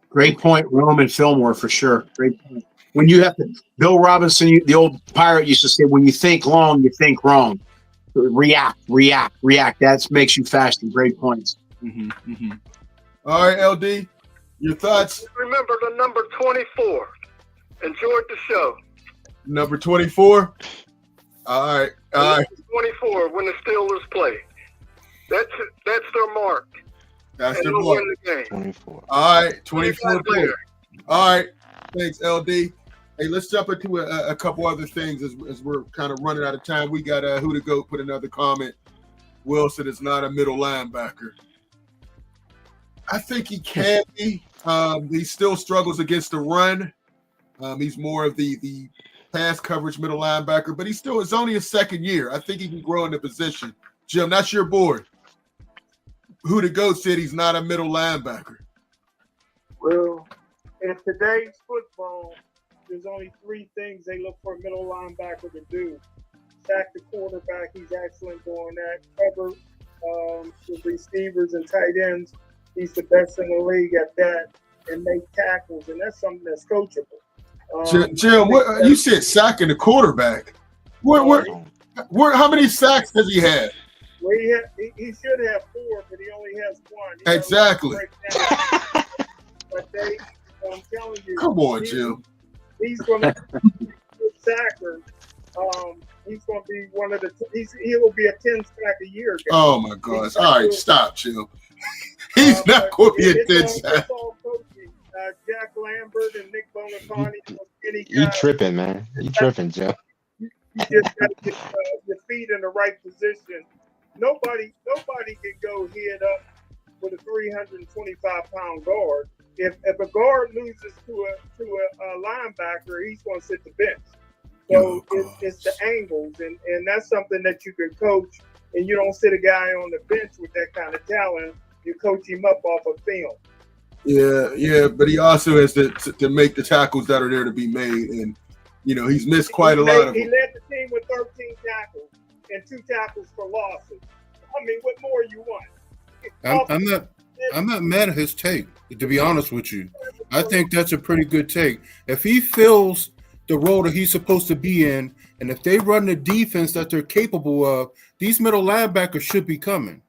Great point, Rome and Fillmore, for sure. Great point. When you have to, Bill Robinson, the old pirate used to say, when you think long, you think wrong. React. That makes you faster. Great points. All right, LD, your thoughts? Remember the number 24. Enjoyed the show. Number 24? All right. 24 when the Steelers play. That's their mark. That's and their they'll mark. win the game. 24. All right, 24. All right. Thanks, LD. Hey, let's jump into a couple other things as we're kind of running out of time. We got Who the Goat put another comment. Wilson is not a middle linebacker. I think he can be. He still struggles against the run. He's more of the pass coverage middle linebacker, but it's only his second year. I think he can grow in the position. Jim, that's your board. Who the Goat said he's not a middle linebacker. Well, in today's football, there's only three things they look for a middle linebacker to do. Sack the quarterback, he's excellent doing that. Cover the receivers and tight ends, he's the best in the league at that. And make tackles, and that's something that's coachable. Jim, what you said sacking the quarterback. How many sacks does he have? Well, he should have 4, but he only has 1. Exactly. But I'm telling you. Come on, Jim. He's going to be a sacker. He's going to be one of the. He will be a 10 sack a year guy. Oh my gosh! All right, stop, Jim. He's not going to be a 10 sack. Jack Lambert and Nick Bonacani. You tripping, man? You tripping, Joe? You just got to get your feet in the right position. Nobody can go head up with a 325-pound guard. If a guard loses to a linebacker, he's going to sit the bench. So it's the angles, and that's something that you can coach. And you don't sit a guy on the bench with that kind of talent. You coach him up off of film. Yeah, but he also has to make the tackles that are there to be made, and he's missed quite a lot of them. He led the team with 13 tackles and 2 tackles for losses. I mean, what more you want? I'm not mad at his take, to be honest with you. I think that's a pretty good take. If he fills the role that he's supposed to be in, and if they run the defense that they're capable of, these middle linebackers should be coming.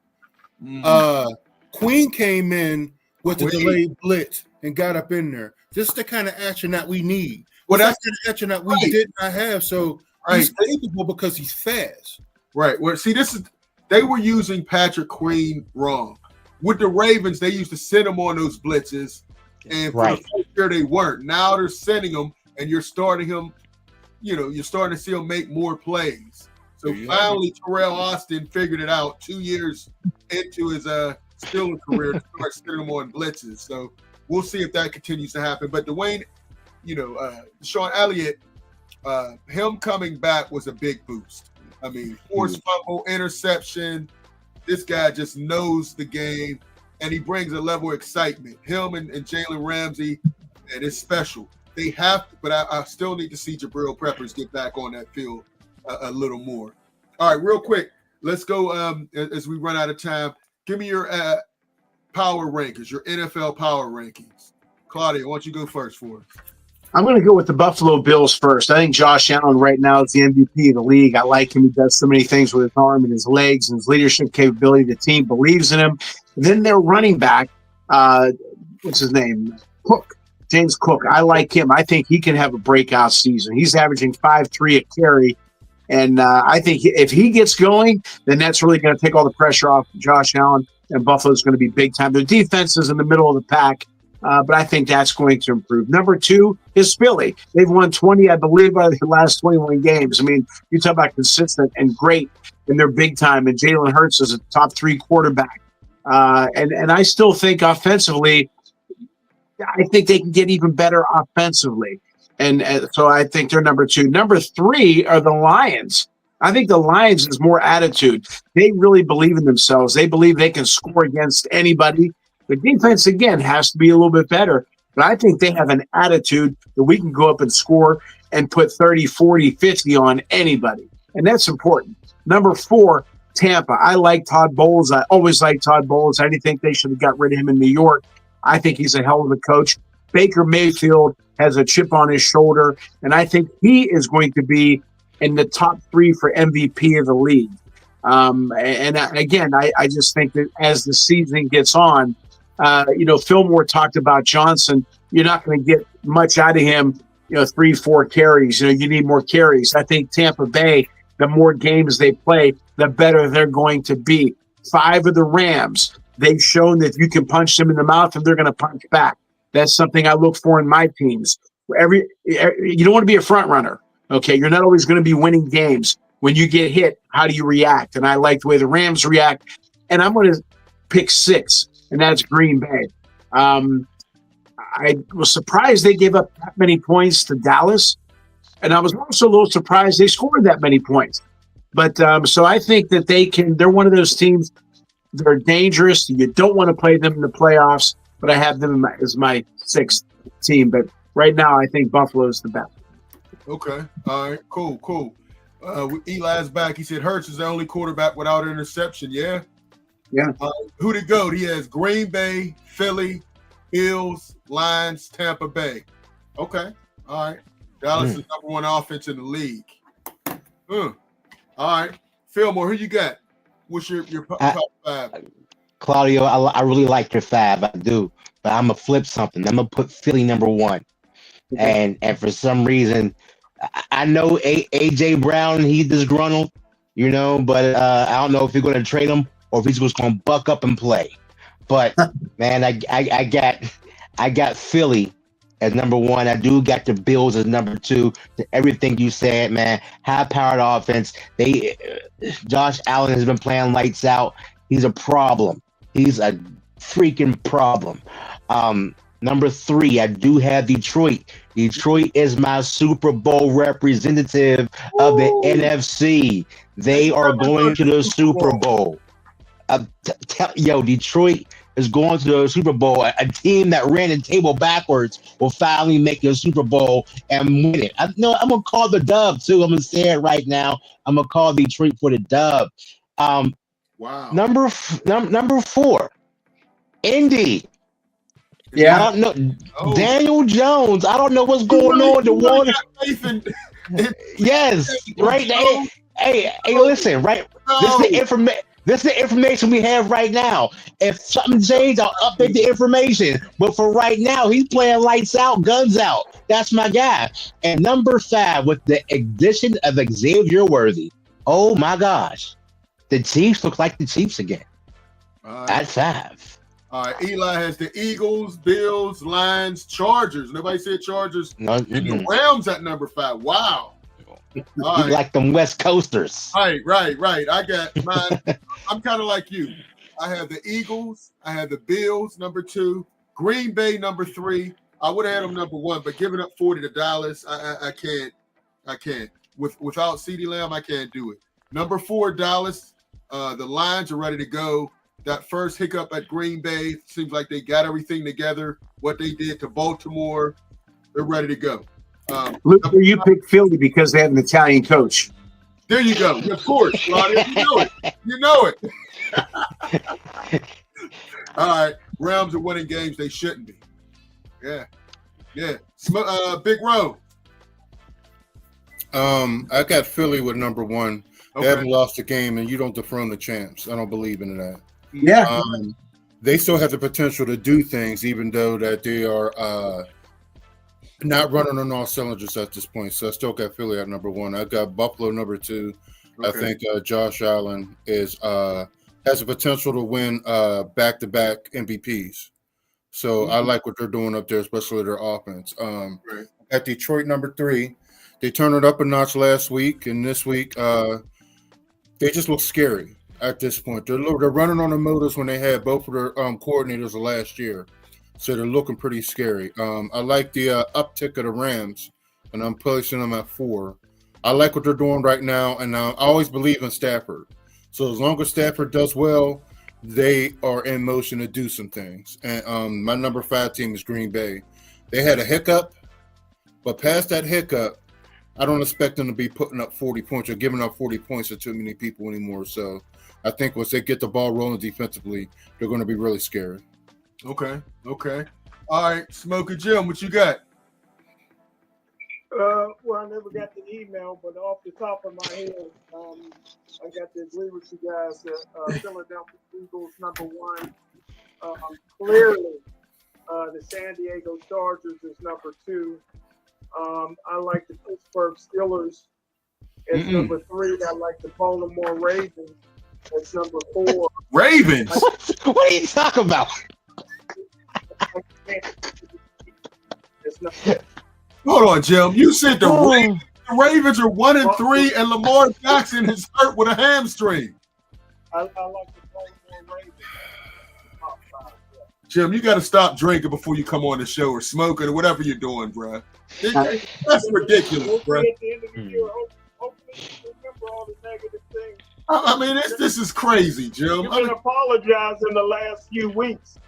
Queen came in with the delayed blitz and got up in there. This is the kind of action that we need. Well, that's the kind of action that we did not have. So he's capable because he's fast. Right. Well, see, they were using Patrick Queen wrong. With the Ravens, they used to send him on those blitzes, and for the first year they weren't. Now they're sending him, and you're starting him. You're starting to see him make more plays. So finally, Terrell Austin figured it out 2 years into his still career to start sending him on blitzes. So we'll see if that continues to happen. But Dwayne, Sean Elliott, him coming back was a big boost. I mean, forced fumble, interception. This guy just knows the game, and he brings a level of excitement. Him and Jalen Ramsey, and it's special. They have to, but I still need to see Jabril Peppers get back on that field a little more. All right, real quick, let's go as we run out of time. Give me your power rankings, your NFL power rankings. Claudia, why don't you go first for us? I'm going to go with the Buffalo Bills first. I think Josh Allen right now is the MVP of the league. I like him. He does so many things with his arm and his legs and his leadership capability. The team believes in him. And then their running back, what's his name? Cook. James Cook. I like him. I think he can have a breakout season. He's averaging 5.3 a carry. And I think if he gets going, then that's really going to take all the pressure off Josh Allen, and Buffalo's going to be big time. Their defense is in the middle of the pack, but I think that's going to improve. Number 2 is Philly. They've won 20, I believe, out of the last 21 games. I mean, you talk about consistent and great, and they're big time, and Jalen Hurts is a top 3 quarterback. And I still think offensively, I think they can get even better offensively. And so I think they're number 2. Number 3 are the Lions. I think the Lions is more attitude. They really believe in themselves. They believe they can score against anybody. The defense, again, has to be a little bit better. But I think they have an attitude that we can go up and score and put 30, 40, 50 on anybody. And that's important. Number 4, Tampa. I like Todd Bowles. I always like Todd Bowles. I didn't think they should have got rid of him in New York. I think he's a hell of a coach. Baker Mayfield has a chip on his shoulder, and I think he is going to be in the top 3 for MVP of the league. Again, I just think that as the season gets on, Fillmore talked about Johnson. You're not going to get much out of him, 3-4 carries. You need more carries. I think Tampa Bay, the more games they play, the better they're going to be. 5 of the Rams, they've shown that you can punch them in the mouth and they're going to punch back. That's something I look for in my teams. You don't want to be a front runner. Okay, you're not always going to be winning games. When you get hit, how do you react? And I like the way the Rams react. And I'm going to pick 6, and that's Green Bay. I was surprised they gave up that many points to Dallas, and I was also a little surprised they scored that many points. But so I think that they're one of those teams that are dangerous. You don't want to play them in the playoffs, but I have them as my 6th team. But right now, I think Buffalo is the best. Okay. All right. Cool. Eli's back. He said Hurts is the only quarterback without an interception. Yeah. Who'd it go? He has Green Bay, Philly, Bills, Lions, Tampa Bay. Okay. All right. Dallas is number 1 offense in the league. All right. Fillmore, who you got? What's your top 5? Claudio, I really like your 5. I do. But I'm going to flip something. I'm going to put Philly number 1. And for some reason, I know A.J. Brown, he's disgruntled, but I don't know if you're going to trade him or if he's just going to buck up and play. But, man, I got Philly as number 1. I do got the Bills as number 2. Everything you said, man, high-powered offense. Josh Allen has been playing lights out. He's a problem. He's a freaking problem. Number 3, I do have Detroit. Detroit is my Super Bowl representative of the NFC. They are going to the Super Bowl. Detroit is going to the Super Bowl. A team that ran the table backwards will finally make the Super Bowl and win it. I'm going to call the dub, too. I'm going to say it right now. I'm going to call Detroit for the dub. Wow. Number 4, Indy. Yeah. I don't know. Daniel Jones. I don't know what's going on. Yes. Right. Hey, listen, right? This is the information we have right now. If something changes, I'll update the information. But for right now, he's playing lights out, guns out. That's my guy. And number 5, with the addition of Xavier Worthy. Oh my gosh. The Chiefs look like the Chiefs again. At 5. All right, Eli has the Eagles, Bills, Lions, Chargers. Nobody said Chargers. No, and the Rams at number 5. Wow. You like them West Coasters. Right. I got mine. I'm kind of like you. I have the Eagles. I have the Bills, number 2. Green Bay, number 3. I would have had them number 1, but giving up 40 to Dallas, I can't. Without CeeDee Lamb, I can't do it. Number 4, Dallas. The Lions are ready to go. That first hiccup at Green Bay seems like they got everything together. What they did to Baltimore, they're ready to go. Luke, you picked Philly because they have an Italian coach. There you go. Of course, Claudia. You know it. All right. Rams are winning games they shouldn't be. Yeah. Big Row. I got Philly with number 1. Okay. They haven't lost a game, and you don't dethrone the champs. I don't believe in that. Yeah. They still have the potential to do things, even though that they are not running on all cylinders at this point. So I still got Philly at number 1. I got Buffalo number 2. Okay. I think Josh Allen has the potential to win back-to-back MVPs. So I like what they're doing up there, especially their offense. Right. At Detroit number 3, they turned it up a notch last week, and this week they just look scary at this point. They're running on the motors when they had both of their coordinators last year. So they're looking pretty scary. I like the uptick of the Rams, and I'm placing them at 4. I like what they're doing right now, and I always believe in Stafford. So as long as Stafford does well, they are in motion to do some things. And my number 5 team is Green Bay. They had a hiccup, but past that hiccup, I don't expect them to be putting up 40 points or giving up 40 points to too many people anymore. So I think once they get the ball rolling defensively, they're going to be really scary. Okay. All right, Smoky Jim, what you got? Well, I never got the email, but off the top of my head, I got to agree with you guys that Philadelphia Eagles number 1. Clearly, the San Diego Chargers is number 2. I like the Pittsburgh Steelers as number 3. I like the Baltimore Ravens as number 4. Ravens? What are you talking about? It's not. Hold on, Jim. You said the Oh. Ravens are 1-3, and Lamar Jackson is hurt with a hamstring. I like the Baltimore Ravens. Top five, yeah. Jim, you got to stop drinking before you come on the show or smoking or whatever you're doing, bro. That's ridiculous, We'll bro. see at the end of the year. Hopefully, you remember all the negative things. I mean, this is crazy, Jim. You've I been mean, apologizing the last few weeks.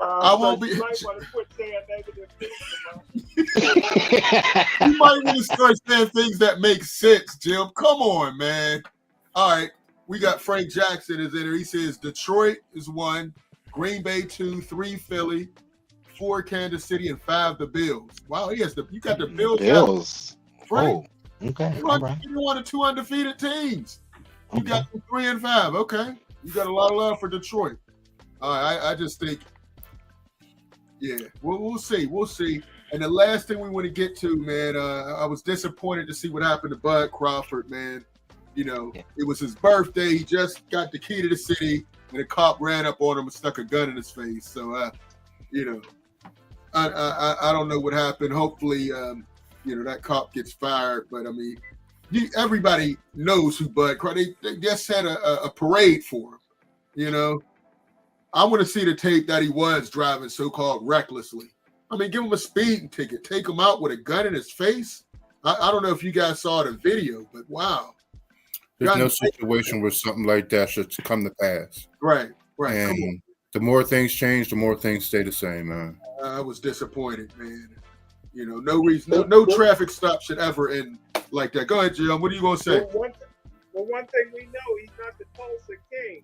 I won't so be- You might want to quit saying negative things about me. you might want to start saying things that make sense, Jim. Come on, man. All right, we got Frank Jackson is in there. He says Detroit is 1, Green Bay 2, 3 Philly, 4 Kansas City, and 5 the Bills. Wow, you got the Bills. Bills. Frank, Oh, okay. you All right. one of 2 undefeated teams. You Okay. got them 3 and 5. Okay, you got a lot of love for Detroit. All right, I just think, yeah, we'll see. We'll see. And the last thing we want to get to, man, I was disappointed to see what happened to Bud Crawford, man. You know, It was his birthday. He just got the key to the city, and a cop ran up on him and stuck a gun in his face. So, you know, I don't know what happened. Hopefully, that cop gets fired. But I mean, everybody knows who Bud Crawford. They just had a parade for him. You know, I want to see the tape that he was driving so-called recklessly. I mean, give him a speeding ticket. Take him out with a gun in his face. I don't know if you guys saw the video, but wow. There's no situation where something like that should come to pass. Right. And the more things change, the more things stay the same, man. I was disappointed, man. You know, no reason, no traffic stop should ever end like that. Go ahead, Jim. What are you going to say? Well, one thing we know, he's not the Tulsa King.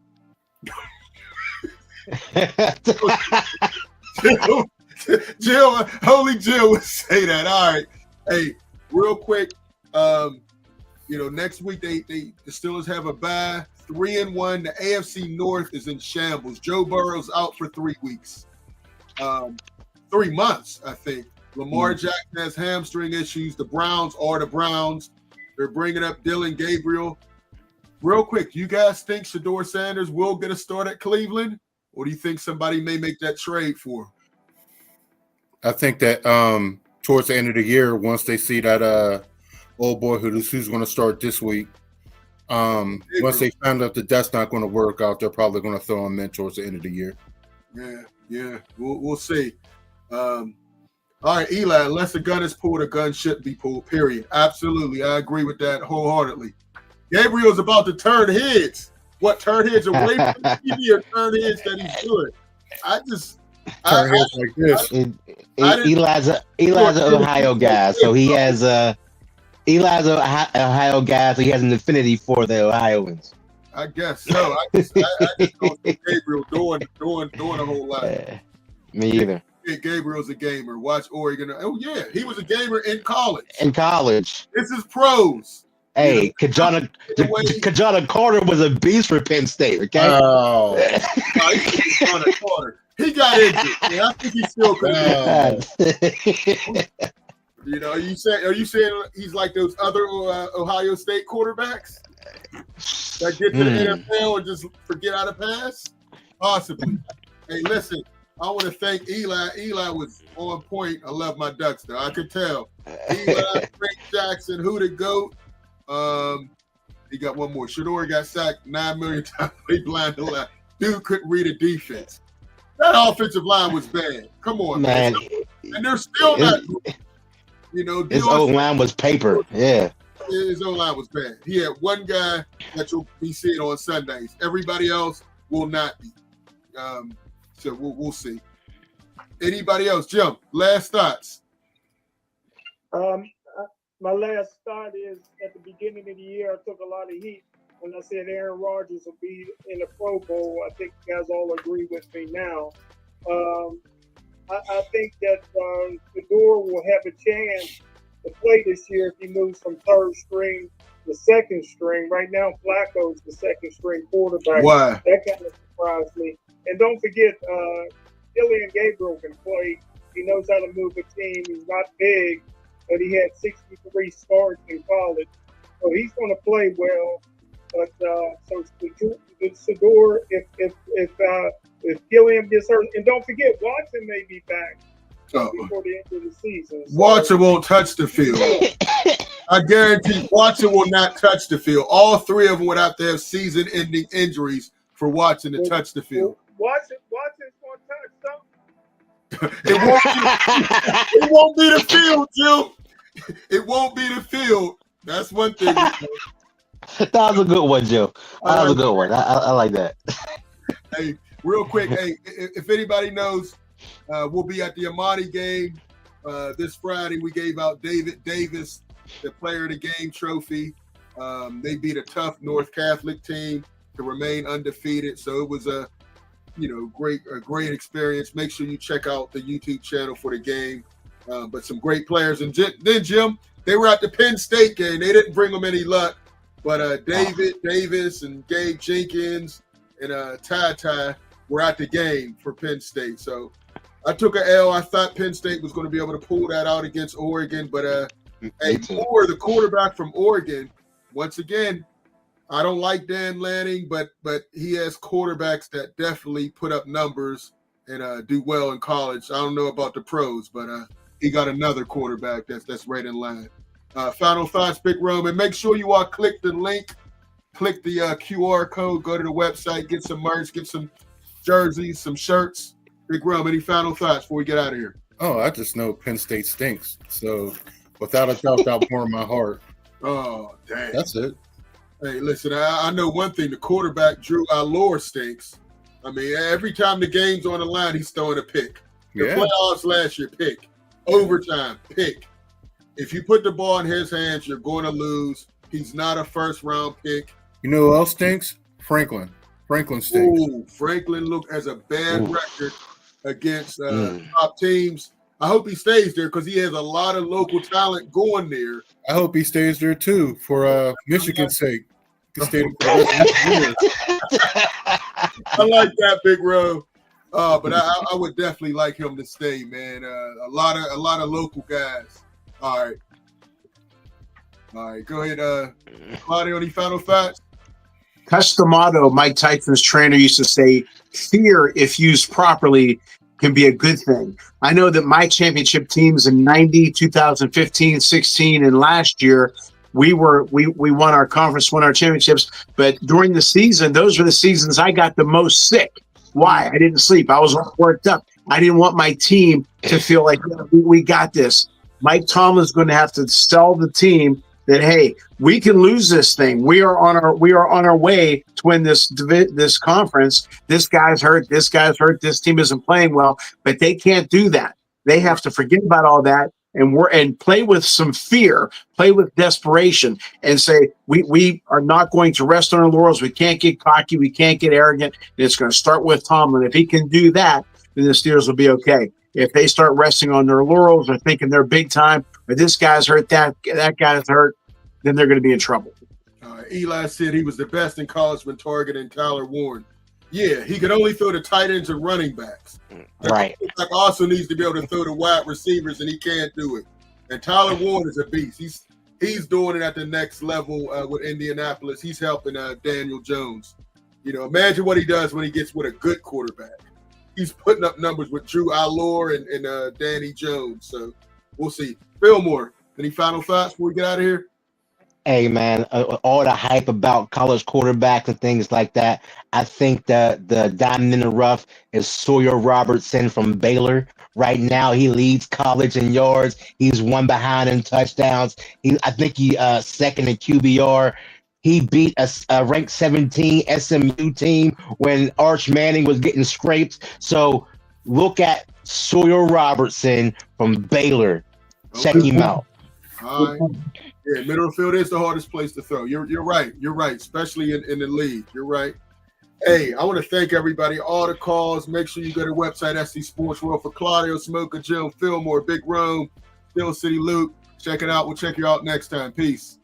Jill, holy Jill would say that. All right. Hey, real quick, next week they the Steelers have a bye, 3-1. The AFC North is in shambles. Joe Burrow's out for 3 weeks. 3 months, I think. Lamar Jackson has hamstring issues. The Browns are the Browns. They're bringing up Dylan Gabriel. Real quick, you guys think Shedeur Sanders will get a start at Cleveland? Or do you think somebody may make that trade for him? I think that towards the end of the year, once they see that old boy who's going to start this week, once they find out that that's not going to work out, they're probably going to throw him in towards the end of the year. Yeah. We'll see. All right, Eli, unless a gun is pulled, a gun shouldn't be pulled, period. Absolutely. I agree with that wholeheartedly. Gabriel's about to turn heads. What, turn heads away from the TV or turn heads that he's good? Turn heads like this. Eli's an Ohio guy, so he has Eli's an Ohio guy, so he has an affinity for the Ohioans. I guess so. I just don't see Gabriel doing a whole lot. Me either. Gabriel's a gamer. Watch Oregon. Oh yeah, he was a gamer in college. This is pros. Hey, Kajana Carter was a beast for Penn State. Okay. Oh, he got injured. Yeah, I think he's still good. Are you saying he's like those other Ohio State quarterbacks that get to the NFL and just forget how to pass? Possibly. Hey, listen. I want to thank Eli. Eli was on point. I love my Ducks, though. I could tell. Eli, Frank Jackson, who the GOAT. He got one more. Shedeur got sacked 9 million times. He blinded the line. Dude couldn't read a defense. That offensive line was bad. Come on, man. And they're still not. His O-line was paper. Yeah. His O-line was bad. He had one guy that you'll be seeing on Sundays. Everybody else will not be. So we'll see. Anybody else? Jim, last thoughts. My last thought is at the beginning of the year, I took a lot of heat when I said Aaron Rodgers will be in the Pro Bowl. I think you guys all agree with me now. I think that Shedeur will have a chance to play this year if he moves from third string to second string. Right now, Flacco's the second string quarterback. Why? That kind of surprised me. And don't forget, Dylan Gabriel can play. He knows how to move a team. He's not big, but he had 63 starts in college. So he's going to play well. But so Shedeur, if Gilliam gets hurt, and don't forget, Watson may be back. before the end of the season. So, Watson won't touch the field. I guarantee Watson will not touch the field. All three of them would have to have season-ending injuries for Watson to touch the field. Watson's going to touch something. It won't be the field, Jim. It won't be the field. That's one thing. That was a good one, Joe. That was a good one. I like that. Hey, real quick, if anybody knows, we'll be at the Amani game this Friday. We gave out David Davis the Player of the Game trophy. They beat a tough North Catholic team to remain undefeated. So it was a great experience. Make sure you check out the YouTube channel for the game. But some great players. And then, Jim, they were at the Penn State game. They didn't bring them any luck. But David Davis and Gabe Jenkins and Ty were at the game for Penn State. So I took an L. I thought Penn State was going to be able to pull that out against Oregon. But Moore, the quarterback from Oregon, once again, I don't like Dan Lanning, but he has quarterbacks that definitely put up numbers and do well in college. I don't know about the pros, but he got another quarterback that's right in line. Final thoughts, Big Rome, and make sure you all click the link, click the QR code, go to the website, get some merch, get some jerseys, some shirts. Big Rome, any final thoughts before we get out of here? Oh, I just know Penn State stinks. So without a doubt, that'll pour my heart. Oh, dang. That's it. Hey, listen, I know one thing. The quarterback, Drew Allure, stinks. I mean, every time the game's on the line, he's throwing a pick. The playoffs last year, pick. Overtime, pick. If you put the ball in his hands, you're going to lose. He's not a first-round pick. You know who else stinks? Franklin. Franklin stinks. Ooh, Franklin has a bad record against top teams. I hope he stays there because he has a lot of local talent going there. I hope he stays there too for Michigan's sake. He can stay there for the rest of the year. I like that, Big Ro. But I would definitely like him to stay, man. A lot of local guys. All right. Go ahead, Claudio. Any final thoughts? Customato, Mike Tyson's trainer, used to say, "Fear, if used properly, can be a good thing." I know that my championship teams in 90, 2015, 16, and last year, we won our conference, won our championships. But during the season, those were the seasons I got the most sick. Why? I didn't sleep. I was worked up. I didn't want my team to feel like we got this. Mike Tomlin's going to have to sell the team that, hey, we can lose this thing. We are on our way to win this conference. This guy's hurt. This team isn't playing well, but they can't do that. They have to forget about all that and play with some fear, play with desperation, and say we are not going to rest on our laurels. We can't get cocky. We can't get arrogant. And it's going to start with Tomlin. If he can do that, then the Steelers will be okay. If they start resting on their laurels or thinking they're big time, or this guy's hurt, that guy's hurt, then they're going to be in trouble. Eli said he was the best in college when targeting Tyler Warren. Yeah, he could only throw the tight ends and running backs. Right. Like also needs to be able to throw the wide receivers, and he can't do it. And Tyler Warren is a beast. He's doing it at the next level with Indianapolis. He's helping Daniel Jones. Imagine what he does when he gets with a good quarterback. He's putting up numbers with Drew Allure and Danny Jones. So we'll see. Fillmore, any final thoughts before we get out of here? Hey, man, all the hype about college quarterbacks and things like that. I think the diamond in the rough is Sawyer Robertson from Baylor. Right now, he leads college in yards. He's one behind in touchdowns. I think he's second in QBR. He beat a ranked 17 SMU team when Arch Manning was getting scraped. So look at Sawyer Robertson from Baylor. Check him out. All right. Yeah, middle field is the hardest place to throw. You're right. You're right, especially in the league. You're right. Hey, I want to thank everybody, all the calls. Make sure you go to the website, SC Sports World, for Claudio, Smoker, Jim, Fillmore, Big Rome, Steel City Luke. Check it out. We'll check you out next time. Peace.